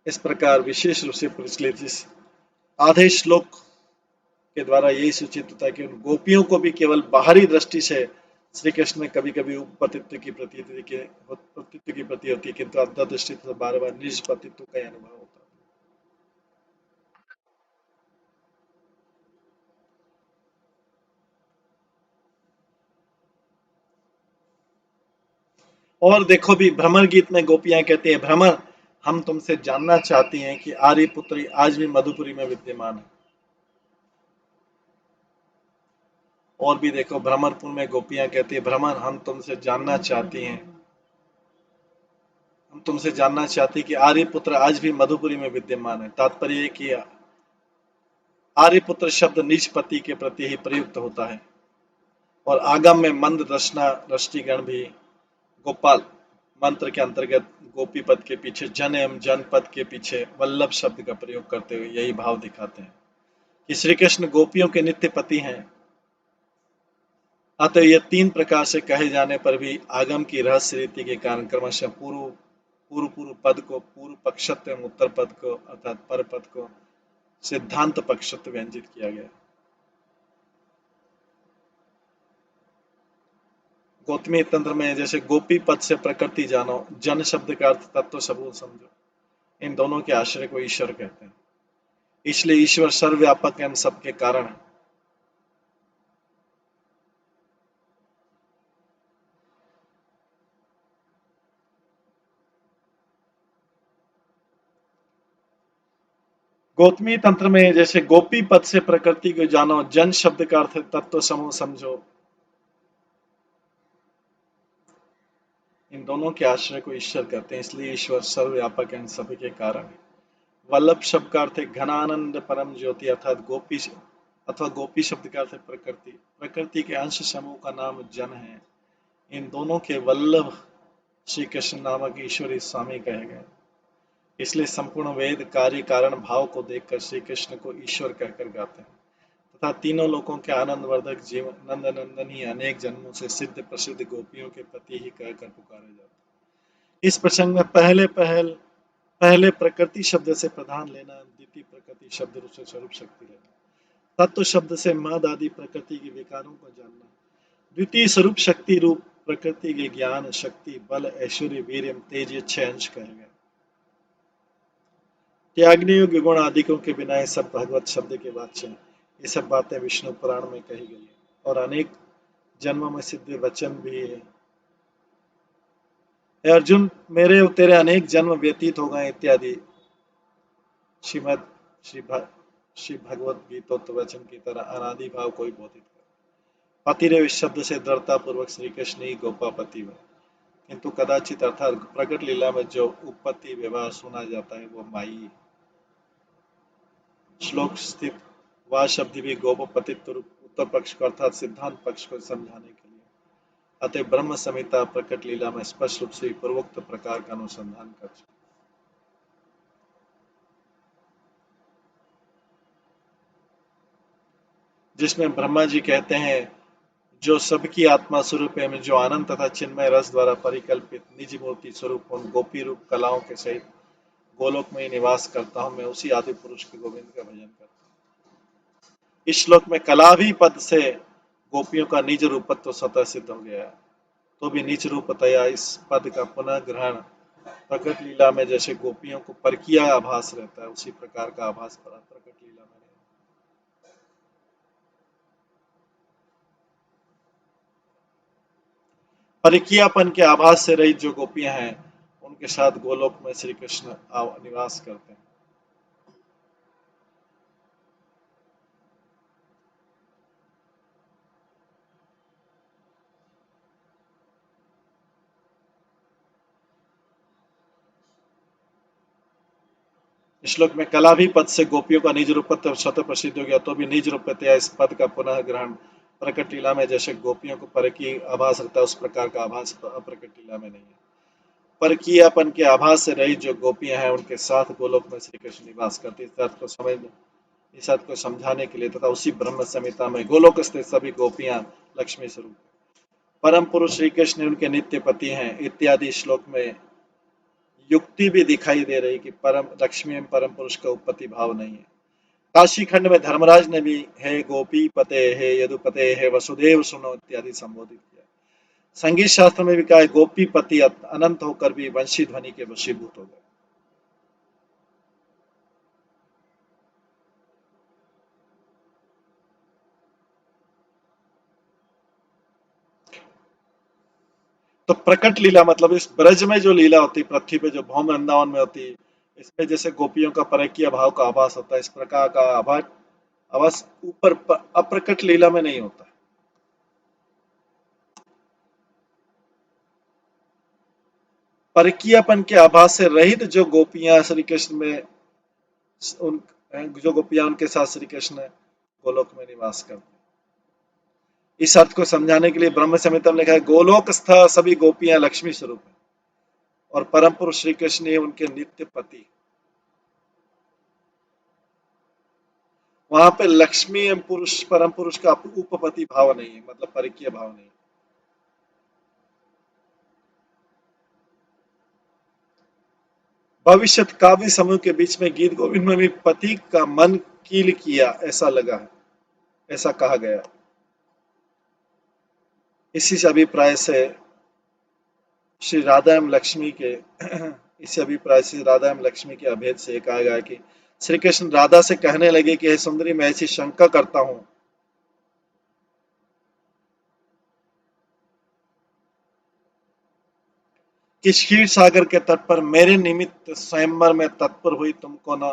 S1: इस प्रकार विशेष रूप से प्रचलित इस आधे श्लोक के द्वारा यही सूचित होता है कि उन गोपियों को भी केवल बाहरी दृष्टि से श्री कृष्ण में कभी कभी उपपतित्व की प्रतीति होती है, किंतु अंतर्दृष्टि से बार बार निज पतित्व का अनुभव होता है। और देखो भी भ्रमर गीत में गोपियां कहती हैं, भ्रमर हम तुमसे जानना चाहती हैं कि आर्यपुत्री आज भी मधुपुरी में विद्यमान है। और भी देखो भ्रमरपुर में गोपियां कहती है, भ्रमर हम तुमसे जानना चाहती कि आर्यपुत्र आज भी मधुपुरी में विद्यमान है। तात्पर्य कि आर्यपुत्र शब्द निज पति के प्रति ही प्रयुक्त होता है। और आगम में मंद रचना रष्टिगण भी गोपाल मंत्र के अंतर्गत गोपी पद के पीछे जन एवं जन पद के पीछे वल्लभ शब्द का प्रयोग करते हुए यही भाव दिखाते हैं कि श्री कृष्ण गोपियों के नित्य पति हैं। अतः ये तीन प्रकार से कहे जाने पर भी आगम की रहस्य रीति के कारण क्रमशः पूर्व पूर्व पूर्व पद को पूर्व पक्षत्व एवं उत्तर पद को अर्थात पर पद को सिद्धांत पक्षत्व व्यंजित किया गया। गौतमी तंत्र में जैसे गोपी पद से प्रकृति जानो, जन शब्द का अर्थ तत्व सबूत समझो, इन दोनों के आश्रय को ईश्वर कहते हैं। इसलिए ईश्वर सर्वव्यापक एवं सबके कारण है। गौतमी तंत्र में जैसे गोपी पद से प्रकृति को जानो, जन शब्द का अर्थ तत्व समूह समझो, इन दोनों के आश्रय को ईश्वर कहते हैं। इसलिए ईश्वर सर्वव्यापक एवं सभी के कारण है। वल्लभ शब्द का अर्थ है घनानंद परम ज्योति अर्थात गोपी अथवा गोपी शब्द का अर्थ है प्रकृति। प्रकृति के अंश समूह का नाम जन है। इन दोनों के वल्लभ श्री कृष्ण नामक ईश्वरी स्वामी कहे गए। इसलिए संपूर्ण वेद कार्य कारण भाव को देखकर श्री कृष्ण को ईश्वर कहकर गाते हैं तथा तीनों लोकों के आनंद वर्धक जीवन नंद नंदन ही अनेक जन्मों से सिद्ध प्रसिद्ध गोपियों के पति ही कहकर पुकारे जाते हैं। इस प्रसंग में पहले प्रकृति शब्द से प्रधान लेना, द्वितीय प्रकृति शब्द रूप से स्वरूप शक्ति लेना, तत्व शब्द से मद आदि प्रकृति के विकारों को जानना, द्वितीय स्वरूप शक्ति रूप प्रकृति के ज्ञान शक्ति बल ऐश्वर्य वीर तेज ये 6 अंश कहे गए। त्याग्नि गुण आदिकों के बिना ये सब भगवत शब्द के वाच्य हैं। ये सब बातें विष्णु पुराण में कही गई है और अनेक जन्मों में सिद्ध वचन भी है। अर्जुन मेरे और तेरे अनेक जन्म व्यतीत हो गए इत्यादि श्रीमद श्री श्री भगवत गीतोक्त वचन की तरह अनादि भाव कोई बोधित कर। पतिरेव इस शब्द से दृढ़ता पूर्वक श्री कृष्ण ही गोपापति हुए, किंतु कदाचित अर्थात प्रकट लीला में जो उत्पत्ति विवाह सुना जाता है वो माई। श्लोक स्थित वह शब्द भी गोपपतित्व उत्तर पक्ष को अर्थात सिद्धांत पक्ष को समझाने के लिए। अतः ब्रह्म संहिता प्रकट लीला में स्पष्ट रूप से पूर्वोक्त प्रकार का अनुसंधान कर जिसमें ब्रह्मा जी कहते हैं जो सबकी आत्मा स्वरूप है, में जो आनंद तथा चिन्मय रस द्वारा परिकल्पित निज मूर्ति स्वरूप उन गोपी रूप कलाओं के सहित गोलोक में निवास करता हूँ, मैं उसी आदि पुरुष के गोविंद का भजन करता हूँ। इस श्लोक में कलाभी पद से गोपियों का निज रूपत्व स्वतः सिद्ध हो गया है। तो भी नीच रूपतया इस पद का पुनः ग्रहण प्रकट लीला में जैसे गोपियों को परकीय आभास रहता है, उसी प्रकार का आभास प्रकट लीला में नहीं। परकीयापन के आभास से रहित जो गोपियां हैं, उनके साथ गोलोक में श्री कृष्ण निवास करते हैं। श्लोक में कला भी पद से गोपियों का निज रूपत्व स्वतः प्रसिद्ध हो गया, तो भी निज रूपत्या इस पद का पुनः ग्रहण प्रकट लीला में जैसे गोपियों को पर की आभास रहता है, उस प्रकार का आभास प्रकट लीला में नहीं है। परकीयपन के आभास से रही जो गोपियां हैं, उनके साथ गोलोक में श्री कृष्ण निवास करते। इस अर्थ को समझ इस अर्थ को समझाने के लिए तथा उसी ब्रह्म संहिता में गोलोक स्थित सभी गोपियां लक्ष्मी स्वरूप परम पुरुष श्री कृष्ण उनके नित्य पति हैं इत्यादि श्लोक में युक्ति भी दिखाई दे रही कि परम लक्ष्मी एवं परम पुरुष का उपपत्ति भाव नहीं है। काशी खंड में धर्मराज ने भी हे गोपी पते हे यदुपते हे वसुदेव सुनो इत्यादि संबोधित किया। संगीत शास्त्र में भी कहा है गोपी पति अनंत होकर भी वंशी ध्वनि के वशीभूत हो गए। तो प्रकट लीला मतलब इस ब्रज में जो लीला होती, पृथ्वी पे जो भौम वृंदावन में होती, इसमें जैसे गोपियों का परकीय भाव का आभास होता है, इस प्रकार का आभास आभास ऊपर अप्रकट लीला में नहीं होता। परकीयपन के आभास से रहित जो गोपियां श्री कृष्ण में उन जो गोपियां उनके साथ श्री कृष्ण गोलोक में निवास करते हैं। इस अर्थ को समझाने के लिए ब्रह्म संहिता में लिखा है गोलोक स्थ सभी गोपियां लक्ष्मी स्वरूप है और परम पुरुष श्री कृष्ण ही उनके नित्य पति। वहां पे लक्ष्मी एवं पुरुष परम पुरुष का उपपति भाव नहीं है, मतलब परकीय भाव नहीं। भविष्य काव्य समूह के बीच में गीत गोविंद में भी पति का मन कील किया ऐसा लगा है, ऐसा कहा गया। इसी अभिप्राय से श्री राधा एवं लक्ष्मी के इस अभिप्राय से राधा एवं लक्ष्मी के अभेद से कहा गया कि श्री कृष्ण राधा से कहने लगे कि हे सुंदरी, मैं ऐसी शंका करता हूं कि क्षीर सागर के तट पर मेरे निमित्त स्वयंवर में तत्पर हुई तुमको न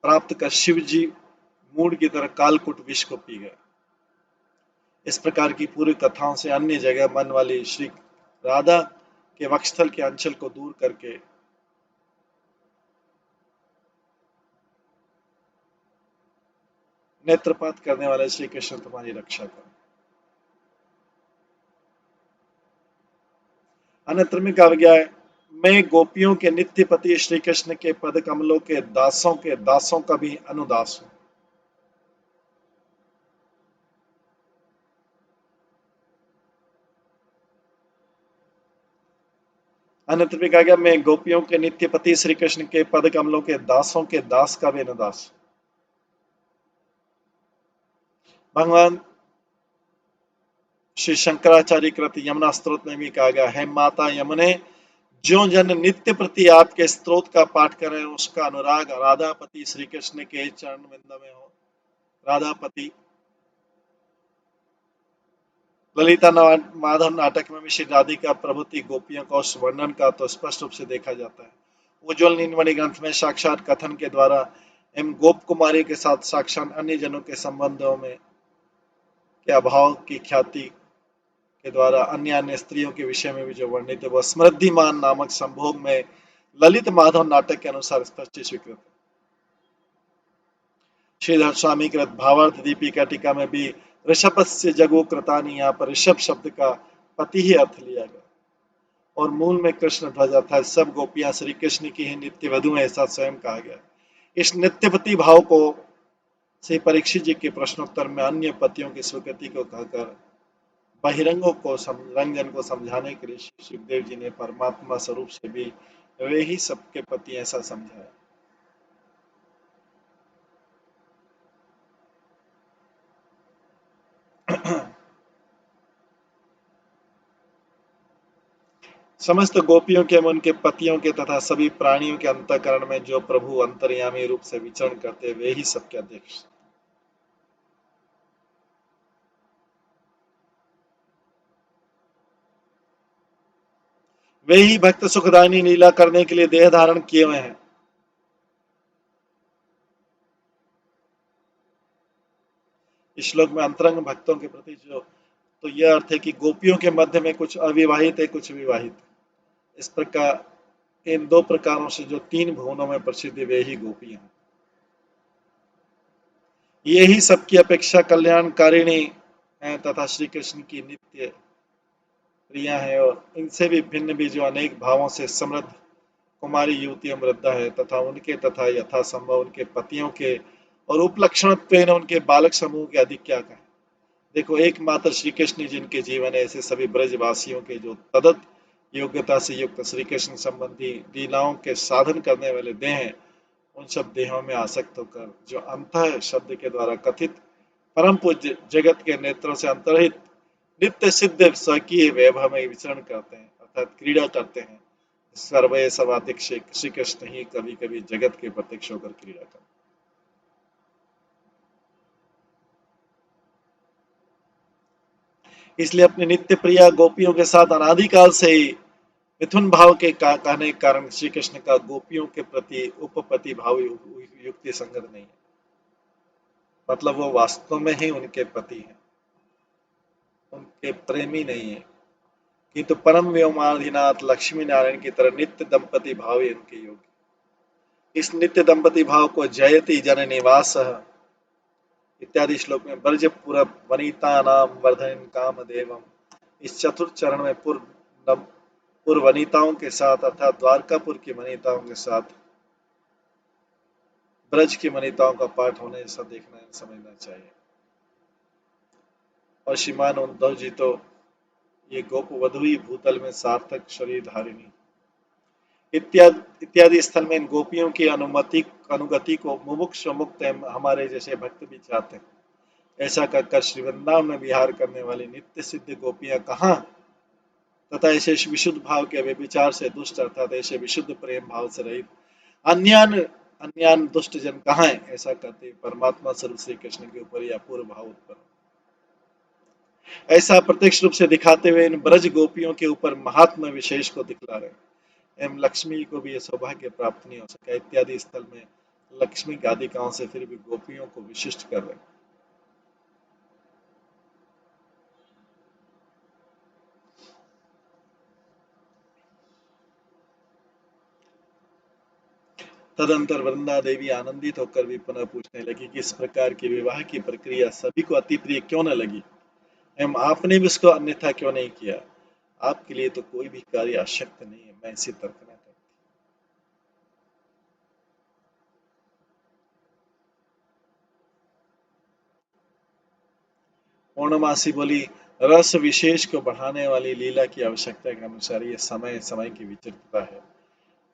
S1: प्राप्त कर शिव जी मूड की तरह कालकुट विष को पी गए। इस प्रकार की पूरी कथाओं से अन्य जगह मन वाली श्री राधा के वक्षस्थल के अंचल को दूर करके नेत्रपात करने वाले श्री कृष्ण तुम्हारी रक्षा करो। अन्यत्र में कहा गया है मैं गोपियों के नित्य पति श्री कृष्ण के पद कमलों के दासों का भी अनुदास हूं। अन्यत्र में कहा गया मैं गोपियों के नित्य पति श्री कृष्ण के पद कमलों के दास का भी अनुदास। भगवान श्री शंकराचार्य कृत यमुना स्त्रोत में भी कहा गया है माता यमुने जो जन नित्य प्रति आपके स्त्रोत का पाठ करें उसका अनुराग राधापति श्री कृष्ण के चरण विंद में हो। राधापति ललिता माधव नाटक में भी श्री राधिका प्रभुति गोपियों का उस वर्णन का तो स्पष्ट रूप से देखा जाता है। उज्ज्वल नीलमणि ग्रंथ में साक्षात कथन के द्वारा एवं गोप कुमारी के साथ साक्षात अन्य जनों के संबंधों में के अभाव की ख्याति के द्वारा अन्य अन्य स्त्रियों के विषय में भी जो वर्णित है वह समृद्धिमान नामक संभोग में ललित माधव नाटक के अनुसार स्पष्ट स्वीकृत है। श्रीधर स्वामी कृत भावार्थ दीपिका टीका में भी ऋषभ से जगो कृतानी, यहाँ पर ऋषभ शब्द का पति ही अर्थ लिया गया और मूल में कृष्ण ध्वज अर्थात सब गोपियां श्री कृष्ण की ही नित्य वधु है ऐसा स्वयं कहा गया। इस नित्यपति भाव को से परीक्षित जी के प्रश्नोत्तर में अन्य पतियों की स्वीकृति को कहकर बहिरंगों को रंगजन को समझाने के लिए सुखदेव जी ने परमात्मा स्वरूप से भी वे ही सबके पति ऐसा समझाया। समस्त गोपियों के एवं उनके पतियों के तथा सभी प्राणियों के अंतःकरण में जो प्रभु अंतर्यामी रूप से विचरण करते, वे ही सबके अध्यक्ष। वे ही भक्त सुखदायिनी लीला करने के लिए देह धारण किए हुए हैं। इस श्लोक में अंतरंग भक्तों के प्रति जो, तो यह अर्थ है कि गोपियों के मध्य में कुछ अविवाहित है, कुछ विवाहित। इस प्रकार इन दो प्रकारों से जो तीन भुवनों में प्रसिद्ध, वे ही गोपियां हैं। ये ही सबकी अपेक्षा कल्याणकारिणी है तथा श्री कृष्ण की नित्य प्रिया है, और इनसे भी भिन्न भी जो अनेक भावों से समृद्ध कुमारी युवतियां वृद्धा है तथा उनके तथा यथासंभव उनके पतियों के और उपलक्षण उनके बालक समूह के अधिक क्या कहें। देखो, एकमात्र श्री कृष्ण जिनके जीवन है, ऐसे सभी ब्रजवासियों के जो तदत योग्यता से युक्त श्री कृष्ण संबंधी लीलाओं के साधन करने वाले देह हैं, उन सब देहों में आसक्त होकर जो अंतः शब्द के द्वारा कथित परम पूज्य जगत के नेत्रों से अंतरहित नित्य सिद्ध स्वकीय वैभव में विचरण करते हैं, अर्थात क्रीड़ा करते हैं। सर्वय सर्वाधिक श्री कृष्ण ही कभी कभी जगत के प्रत्यक्ष होकर क्रीड़ा करते हैं। इसलिए अपने नित्य प्रिया गोपियों के साथ अनादिकाल से ही मिथुन भाव के कहने के कारण श्री कृष्ण का गोपियों के प्रति उपपति भाव युक्ति संगत नहीं है। मतलब वो वास्तव में ही उनके पति हैं, उनके प्रेमी नहीं है, किंतु परम व्योमाधिनाथ लक्ष्मी नारायण की तरह नित्य दंपति भाव ही उनके योग। इस नित्य दंपति भाव को जयति जन निवास इत्यादि श्लोक में ब्रजपुर वनिता नाम वर्धन काम देवम, इस चतुर्थ चरण में पूर्व वनिताओं के साथ अर्थात द्वारकापुर की वनिताओं के साथ ब्रज की वनिताओं का पाठ होने जैसा देखना समझना चाहिए। और श्रीमान उद्धव जी तो ये गोप वधुई भूतल में सार्थक शरीर धारिणी इत्यादि स्थल में इन गोपियों की अनुगति को मुमुक्ष मुक्त हमारे जैसे भक्त भी चाहते हैं। ऐसा कहकर श्री वृंदावन में विहार करने वाली नित्य सिद्ध गोपियां कहाँ तथा ऐसे विशुद्ध भाव के व्यभिचार से दुष्ट अर्थात ऐसे विशुद्ध प्रेम भाव से रहित अन्यान अन्यान दुष्ट जन कहाँ है, ऐसा कहते परमात्मा स्वरूप श्री कृष्ण के ऊपर यह अपूर्व भाव उत्पन्न, ऐसा प्रत्यक्ष रूप से दिखाते हुए इन ब्रज गोपियों के ऊपर महात्मा विशेष को दिखला रहे। एवं लक्ष्मी को भी यह सौभाग्य प्राप्त नहीं हो सका इत्यादि स्थल में लक्ष्मी गादिकाओं से फिर भी गोपियों को विशिष्ट कर रहे। तदंतर वृंदा देवी आनंदित होकर भी पुनः पूछने लगी कि इस प्रकार की विवाह की प्रक्रिया सभी को अति प्रिय क्यों न लगी एवं आपने भी उसको अन्यथा क्यों नहीं किया। आपके लिए तो कोई भी कार्य अशक्त नहीं है, मैं इसी तर्क न करती। पूर्णमासी बोली, रस विशेष को बढ़ाने वाली लीला की आवश्यकता के अनुसार ये समय समय की विचित्रता है।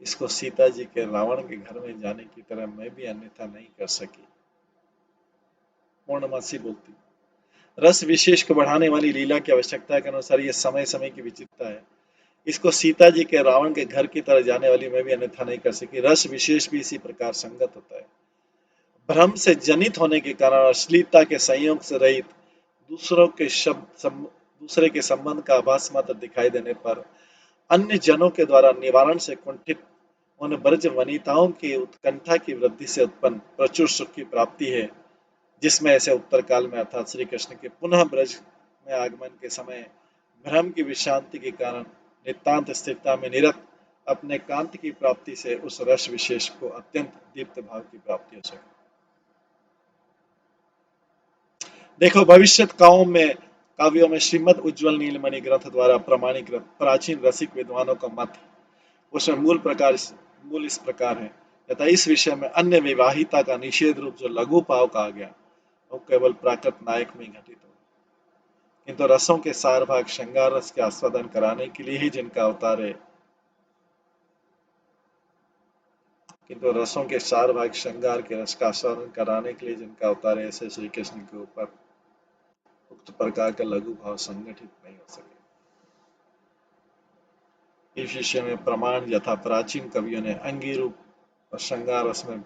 S1: इसको सीता जी के रावण के घर में जाने की तरह मैं भी अन्यथा नहीं कर सकी। पूर्णमासी बोलती, रस विशेष को बढ़ाने वाली लीला की आवश्यकता के अनुसार ये समय समय की विचित्रता है। इसको सीता जी के रावण के घर की तरह जाने वाली मैं भी अन्यथा नहीं कर सकी। रस विशेष भी इसी प्रकार संगत होता है। भ्रम से जनित होने के कारण अश्लीलता के संयोग से रहित दूसरों के दूसरे के संबंध का आभास मात्र दिखाई देने पर अन्य जनों के द्वारा निवारण से कुंठित उन ब्रज वनिताओं की उत्कंठा की वृद्धि से उत्पन्न प्रचुर सुख की प्राप्ति है, जिसमें ऐसे उत्तर काल में अर्थात श्री कृष्ण के पुनः ब्रज में आगमन के समय भ्रम की विश्रांति के कारण नितांत स्थिरता में निरत अपने कांत की प्राप्ति से उस रस विशेष को अत्यंत दीप्त भाव की प्राप्ति हो सके। देखो, भविष्य काव्यों में श्रीमद उज्ज्वल नीलमणि ग्रंथ द्वारा प्रमाणीकृत प्राचीन रसिक विद्वानों का मत, उसमें मूल इस प्रकार है तथा इस विषय में अन्य विवाहिता का निषेध रूप जो लघु पाव कहा गया वो केवल प्राकृत नायक में घटित हो, किंतु रसों के सार भाग श्रृंगार रस के आस्वादन कराने के लिए ही जिनका अवतार है, किंतु रसों के सार भाग श्रृंगार के रस का आस्वादन कराने के लिए जिनका अवतार है, ऐसे श्री कृष्ण के ऊपर उक्त प्रकार का लघु भाव संगठित नहीं हो सके। इस विषय में प्रमाण यथा प्राचीन कवियों ने अंगी रूप और श्रृंगार रस में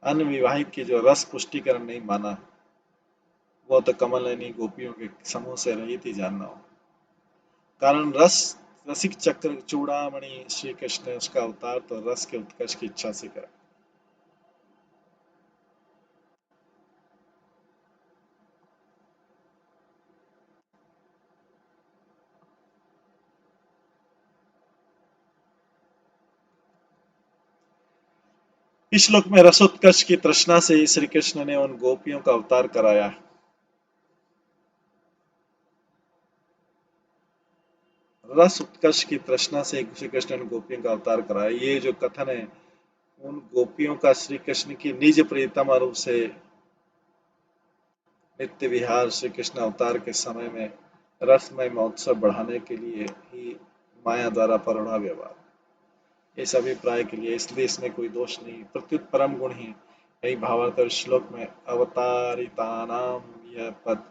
S1: अनविवाहित की जो रस पुष्टिकरण नहीं माना, वो तो कमलिनी गोपियों के समूह से रहित ही जानना हो। कारण रस रसिक चक्र चूड़ामणि श्री कृष्ण ने उसका अवतार तो रस के उत्कर्ष की इच्छा से करा। इस श्लोक में रसोत्कर्ष की तृष्णा से ही श्री कृष्ण ने उन गोपियों का अवतार कराया। रस उत्कर्ष की तृष्णा से श्री कृष्ण ने गोपियों का अवतार कराया, ये जो कथन है उन गोपियों का श्री कृष्ण की निज प्रियतमा रूप से नित्य विहार, श्री कृष्ण अवतार के समय में रसमय महोत्सव बढ़ाने के लिए ही माया द्वारा परोढ़ा व्यवहार, इस अभिप्राय के लिए, इसलिए इसमें कोई दोष नहीं, प्रत्युत परम गुण ही। यही भावार्थ श्लोक में अवतारितानाम यह पद,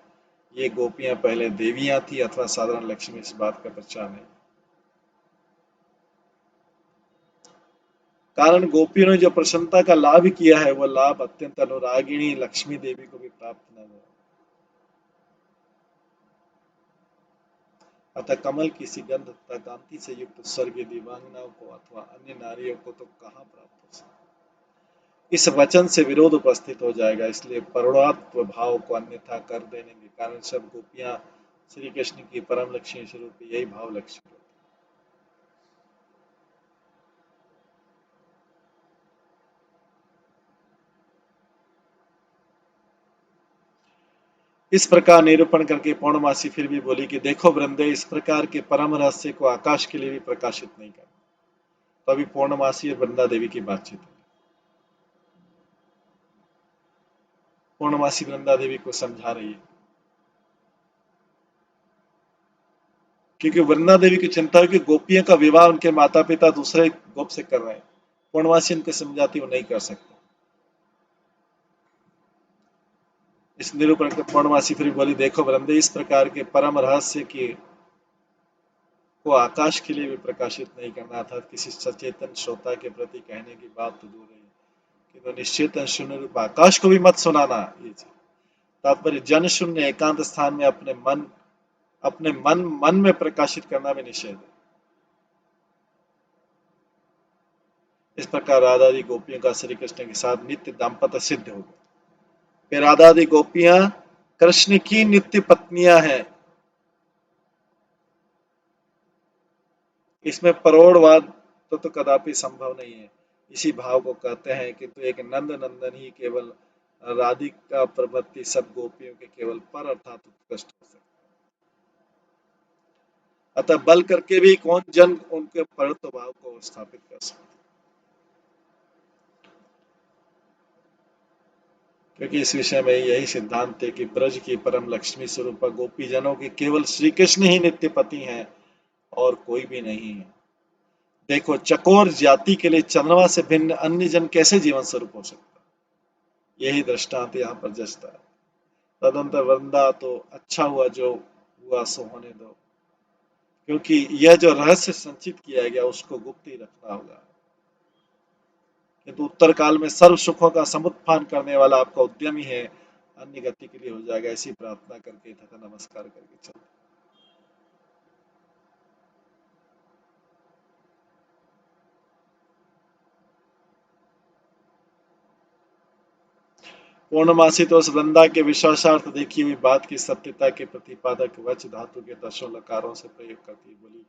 S1: ये गोपियां पहले देवियां थी अथवा साधारण लक्ष्मी, इस बात का प्रचार नहीं। कारण गोपियों ने जो प्रसन्नता का लाभ किया है वह लाभ अत्यंत अनुरागिणी लक्ष्मी देवी को भी प्राप्त न हुआ। अतः कमल की सी गंध तथा कांति से युक्त स्वर्गीय दिव्यांगनाओं को अथवा अन्य नारियों को तो कहाँ प्राप्त हो सकता। इस वचन से विरोध उपस्थित हो जाएगा, इसलिए परोढ़त्व भाव को अन्यथा कर देने के कारण सब गोपियां श्री कृष्ण की परम लक्ष्मी स्वरूप यही भाव लक्ष्य होता है। इस प्रकार निरूपण करके पौर्णमासी फिर भी बोली कि देखो वृंदे, इस प्रकार के परम रहस्य को आकाश के लिए भी प्रकाशित नहीं करना। तो अभी पौर्णमासी और वृंदा देवी की बातचीत है। पूर्णमासी वृंदा देवी को समझा रही है, क्योंकि वृंदा देवी की चिंता है कि गोपियों का विवाह उनके माता पिता दूसरे गोप से कर रहे हैं। पूर्णमासी उनको समझाती वो नहीं कर सकते। इस निरूपण के पूर्णमासी फिर बोली, देखो वृंदे, इस प्रकार के परम रहस्य की को आकाश के लिए भी प्रकाशित नहीं करना, अर्थात किसी सचेतन श्रोता के प्रति कहने की बात तो दूर है, किंतु निश्चेतन शून्य रूप आकाश को भी मत सुनाना। ये तात्पर्य जन शून्य एकांत स्थान में अपने मन में प्रकाशित करना भी निषेध है। इस प्रकार राधादी गोपियों का श्री कृष्ण के साथ नित्य दाम्पत्य सिद्ध हो गया। फिर राधादी गोपियां कृष्ण की नित्य पत्नियां हैं। इसमें परोढ़वाद तो कदापि संभव नहीं है। इसी भाव को कहते हैं कि तो एक नंद नंदन ही केवल राधिका प्रभृति सब गोपियों के केवल पर अर्थात उत्कृष्ट हो सकते। अतः बल करके भी कौन जन उनके परत्व भाव को स्थापित कर सकता, क्योंकि इस विषय में यही सिद्धांत है कि ब्रज की परम लक्ष्मी स्वरूप गोपी जनों के केवल श्री कृष्ण ही नित्य पति हैं और कोई भी नहीं है। देखो चकोर जाति के लिए चंद्रमा से भिन्न अन्य जन कैसे जीवन स्वरूप हो सकता, यही दृष्टांत यहाँ पर जचता है। तदंतर वृंदा तो अच्छा हुआ जो हुआ सो होने दो, क्योंकि यह जो रहस्य संचित किया गया उसको गुप्त ही रखना होगा, किंतु उत्तर काल में सर्व सुखों का समुत्थान करने वाला आपका उद्यम ही है, अन्य गति के लिए हो जाएगा। ऐसी प्रार्थना करके तथा नमस्कार करके चलते। पूर्णमासी तो उस वृंदा के विश्वासार्थ देखी हुई बात की सत्यता के प्रतिपादक वच धातु के दशों लकारों से प्रयोग करती बोली,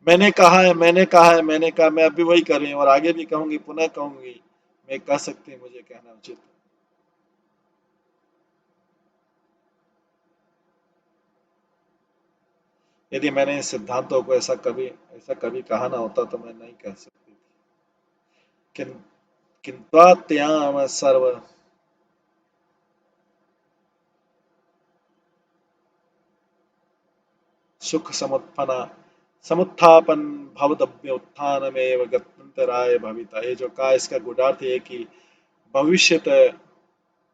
S1: मैंने कहा है, मैंने कहा है, मैंने कहा, मैं अभी वही कर रही हूँ और आगे भी कहूंगी, पुनः कहूंगी, मैं कह सकती, मुझे कहना उचित है। यदि मैंने इन सिद्धांतों को ऐसा कभी कहा ना होता तो मैं नहीं कह सकती थी। किन किंत्वात्याम सर्व सुख समुत्पन्ना समुत्थापन भवदभ्य उत्थानमेव गत्यंतराय भविता, ये जो कहा इसका गुणार्थ है कि भविष्य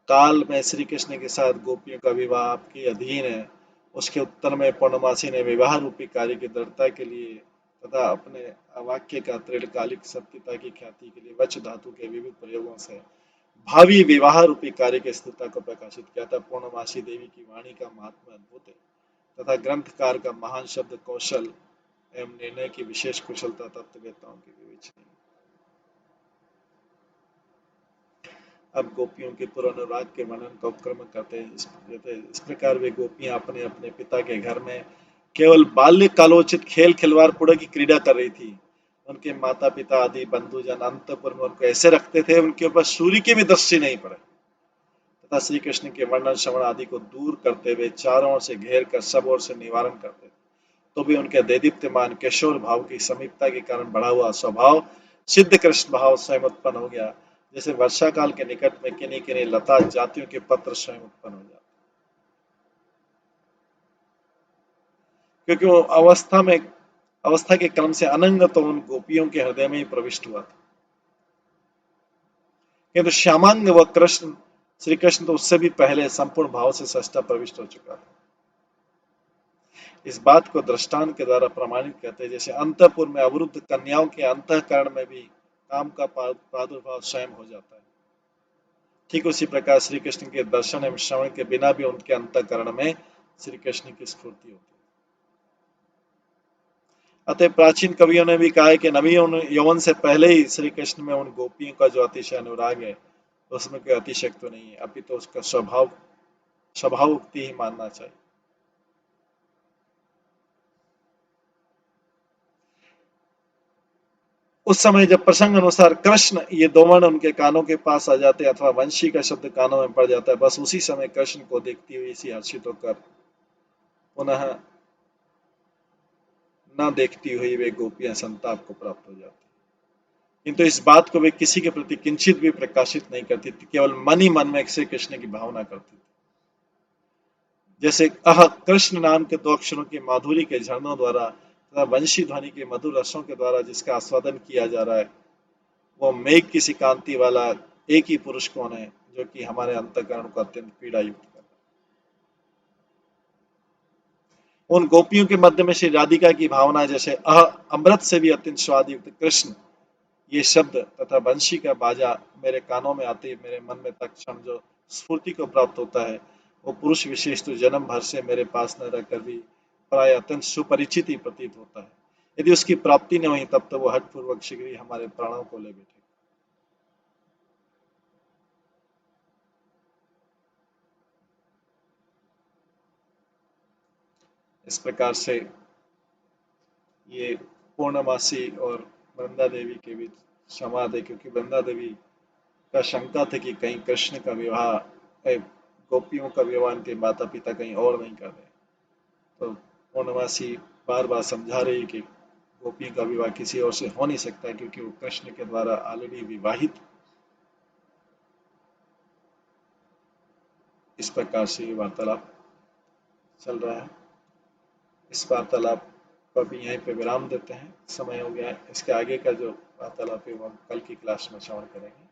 S1: काल में श्री कृष्ण के साथ गोपियों का विवाह आपके अधीन है, उसके उत्तर में पूर्णमासी ने विवाह रूपी कार्य की दृढ़ता के लिए तथा अपने वाक्य का दृढ़कालिक सत्यता की ख्याति के लिए वच धातु के विविध प्रयोगों से भावी विवाह रूपी कार्य की स्थिरता को प्रकाशित किया था। पूर्णमासी देवी की वाणी का महात्मा अद्भुत है तथा ग्रंथकार का महान शब्द कौशल एवं निर्णय की विशेष कुशलता तत्ववेत्ताओं की विवेचनीय। अब गोपियों के पुनरुराग के वर्णन का उपक्रम करते हैं। इस प्रकार वे गोपियां अपने अपने पिता के घर में केवल बाल्य कालोचित खेल खिलवाड़ पूर्ण की क्रीड़ा कर रही थी। उनके माता पिता आदि बंधुजन अंतपुर में उनको ऐसे रखते थे उनके ऊपर सूर्य की भी दृष्टि नहीं पड़े तथा श्री कृष्ण के वर्णन श्रवण आदि को दूर करते हुए चारों ओर से घेर कर सब ओर से निवारण करते थे। तो भी उनके दैदीप्यमान किशोर भाव की समीपता के कारण बढ़ा हुआ स्वभाव सिद्ध कृष्ण भाव स्वयं उत्पन्न हो गया, जैसे वर्षा काल के निकट में किन्हीं किन्हीं लता जातियों के पत्र स्वयं उत्पन्न हो जाते, क्योंकि वो अवस्था के क्रम से अनंग तो उन गोपियों के हृदय में ही प्रविष्ट हुआ था, किंतु श्यामांग व कृष्ण श्री कृष्ण तो उससे भी पहले संपूर्ण भाव से सष्टा प्रविष्ट हो चुका था। इस बात को दृष्टांत के द्वारा प्रमाणित करते हैं, जैसे अंतःपुर में अवरुद्ध कन्याओं के अंतःकरण में भी काम का प्रादुर्भाव स्वयं हो जाता है, ठीक उसी प्रकार श्री कृष्ण के दर्शन एवं श्रवण के बिना भी उनके अंतःकरण में श्री कृष्ण की स्फूर्ति होती है। अतः प्राचीन कवियों ने भी कहा है कि नवी यौवन से पहले ही श्री कृष्ण में उन गोपियों का जो अतिशय अनुराग है उसमें कोई अतिशक्त नहीं है, अभी तो उसका स्वभाव उक्ति ही मानना चाहिए। उस समय जब प्रसंग अनुसार कृष्ण ये दो वर्ण उनके कानों के पास आ जाते अथवा वंशी का शब्द कानों में पड़ जाता है, बस उसी समय कृष्ण को देखती हुई इसी हर्षित होकर पुनः न देखती हुई वे गोपियां संताप को प्राप्त हो जाती, किंतु इस बात को वे किसी के प्रति किंचित भी प्रकाशित नहीं करती थी, केवल मन ही मन में श्री कृष्ण की भावना करती थी। जैसे अह कृष्ण नाम के दो अक्षरों की माधुरी के झरनों द्वारा तथा वंशी ध्वनि के मधुर रसों के द्वारा जिसका आस्वादन किया जा रहा है, वो मेघ की सी कांति वाला एक ही पुरुष कौन है जो कि हमारे अंतःकरण को अत्यंत पीड़ा युक्त कर। उन गोपियों के मध्य में श्री राधिका की भावना जैसे अमृत से भी अत्यंत स्वाद युक्त कृष्ण ये शब्द तथा वंशी का बाजा मेरे कानों में आते ही मेरे मन में तत्क्षण जो स्फूर्ति को प्राप्त होता है, वो पुरुष विशेष तो जन्म भर से मेरे पास न रहकर भी प्राय अत्यंत सुपरिचित ही प्रतीत होता है। यदि उसकी प्राप्ति न हुई तब तो वो हठपूर्वक शीघ्र ही हमारे प्राणों को ले बैठे। इस प्रकार से ये पूर्णमासी और वृंदा देवी के बीच संवाद है, क्योंकि वृंदा देवी का शंका था कि कहीं कृष्ण का विवाह गोपियों का विवाह के माता पिता कहीं और नहीं कर रहे, तो पूर्णमासी बार बार समझा रही कि गोपियों का विवाह किसी और से हो नहीं सकता क्योंकि वो कृष्ण के द्वारा ऑलरेडी विवाहित। इस प्रकार से ये वार्तालाप चल रहा है। इस वार्तालाप को अभी यहीं पे विराम देते हैं, समय हो गया है। इसके आगे का जो वार्तालाप है वो हम कल की क्लास में श्रवण करेंगे।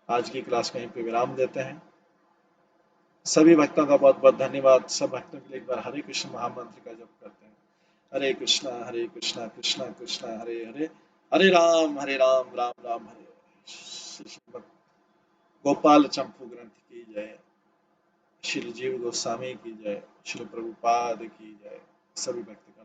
S1: आज की क्लास को यहीं पे विराम देते हैं। सभी भक्तों का बहुत बहुत धन्यवाद। सब भक्तों के लिए एक बार हरे कृष्ण महामंत्र का जप करते हैं। हरे कृष्णा कृष्णा कृष्णा हरे हरे, हरे राम राम राम हरे हरे। श्रीमद् गोपाल चंपू ग्रंथ की जय, श्री जीव गोस्वामी की जय, श्री प्रभुपाद की जय। सभी भक्तगण